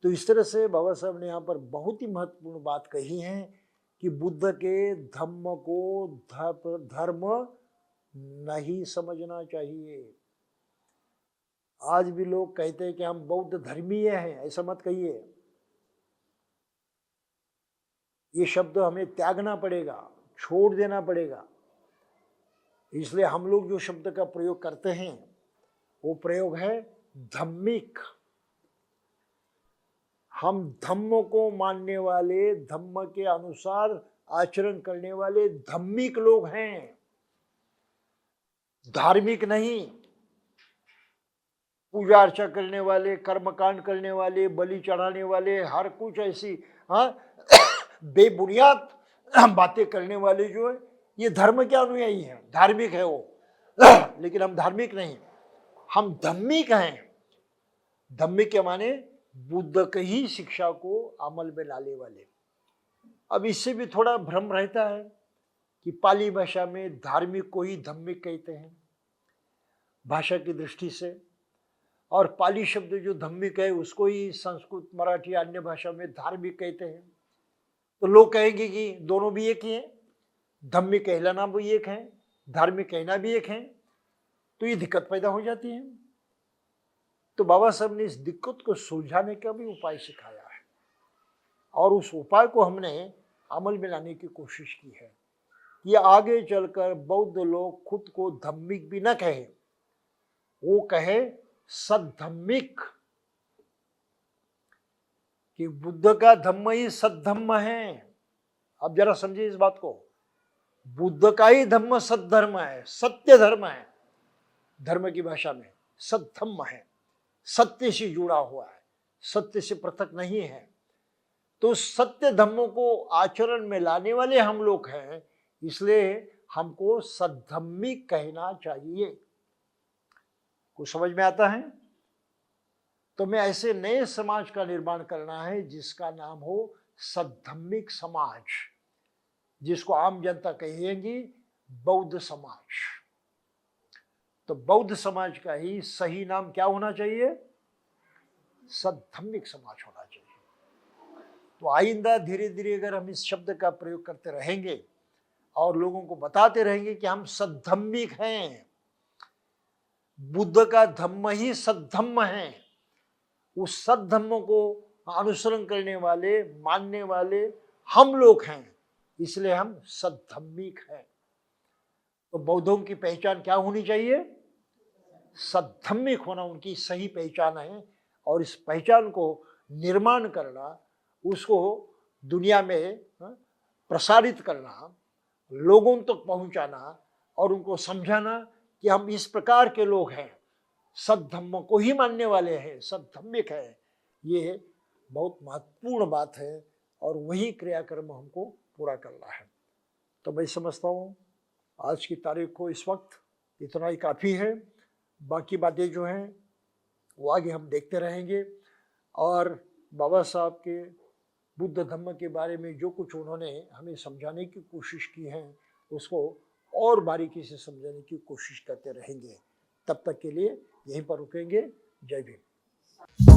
तो इस तरह से बाबा साहब ने यहाँ पर बहुत ही महत्वपूर्ण बात कही है कि बुद्ध के धम्म को धर्म नहीं समझना चाहिए। आज भी लोग कहते हैं कि हम बौद्ध धर्मीय हैं, ऐसा मत कहिए। ये शब्द हमें त्यागना पड़ेगा, छोड़ देना पड़ेगा। इसलिए हम लोग जो शब्द का प्रयोग करते हैं वो प्रयोग है धम्मिक। हम धम्म को मानने वाले, धम्म के अनुसार आचरण करने वाले धम्मिक लोग हैं, धार्मिक नहीं। पूजा अर्चा करने वाले, कर्मकांड करने वाले, बलि चढ़ाने वाले, हर कुछ ऐसी बेबुनियाद बातें करने वाले जो है ये धर्म के अनुयायी हैं, धार्मिक है वो। लेकिन हम धार्मिक नहीं, हम धम्मिक हैं। धम्मिक के माने बुद्ध की ही शिक्षा को अमल में लाने वाले। अब इससे भी थोड़ा भ्रम रहता है कि पाली भाषा में धार्मिक को ही धम्मिक कहते हैं भाषा की दृष्टि से, और पाली शब्द जो धम्मिक है उसको ही संस्कृत, मराठी, अन्य भाषा में धार्मिक कहते हैं। तो लोग कहेंगे कि दोनों भी एक ही हैं, धम्मिक कहलाना भी एक है, धार्मिक कहना भी एक है, तो ये दिक्कत पैदा हो जाती है। तो बाबा साहब ने इस दिक्कत को सुलझाने का भी उपाय सिखाया है, और उस उपाय को हमने अमल में लाने की कोशिश की है। ये आगे चलकर बौद्ध लोग खुद को धम्मिक भी न कहे, वो कहे सद्धम्मिक, कि बुद्ध का धम्म ही सद्धम्म है। अब जरा समझिए इस बात को, बुद्ध का ही धम्म सद्धर्म है, सत्य धर्म है। धर्म की भाषा में सद्धम्म है, सत्य से जुड़ा हुआ है, सत्य से पृथक नहीं है। तो सत्य धम्मों को आचरण में लाने वाले हम लोग हैं, इसलिए हमको सद्धम्मिक कहना चाहिए। कुछ समझ में आता है? तो मैं ऐसे नए समाज का निर्माण करना है जिसका नाम हो सद्धम्मिक समाज, जिसको आम जनता कहेंगी बौद्ध समाज। तो बौद्ध समाज का ही सही नाम क्या होना चाहिए? सद्धम्मिक समाज होना चाहिए। तो आइंदा धीरे धीरे अगर हम इस शब्द का प्रयोग करते रहेंगे और लोगों को बताते रहेंगे कि हम सद्धम्मिक हैं, बुद्ध का धम्म ही सद्धम्म है, उस सद्धम्म को अनुसरण करने वाले, मानने वाले हम लोग हैं, इसलिए हम सद्धम्मिक हैं। तो बौद्धों की पहचान क्या होनी चाहिए? सद्धम्मिक होना उनकी सही पहचान है। और इस पहचान को निर्माण करना, उसको दुनिया में प्रसारित करना, लोगों तक पहुंचाना और उनको समझाना कि हम इस प्रकार के लोग हैं, सत धम्म को ही मानने वाले हैं, सत धम्मिक है। ये बहुत महत्वपूर्ण बात है और वही क्रियाक्रम हमको पूरा करना है। तो मैं समझता हूँ आज की तारीख को इस वक्त इतना ही काफ़ी है। बाकी बातें जो हैं वो आगे हम देखते रहेंगे। और बाबा साहब के बुद्ध धम्म के बारे में जो कुछ उन्होंने हमें समझाने की कोशिश की है उसको और बारीकी से समझाने की कोशिश करते रहेंगे। तब तक के लिए यहीं पर रुकेंगे। जय भीम।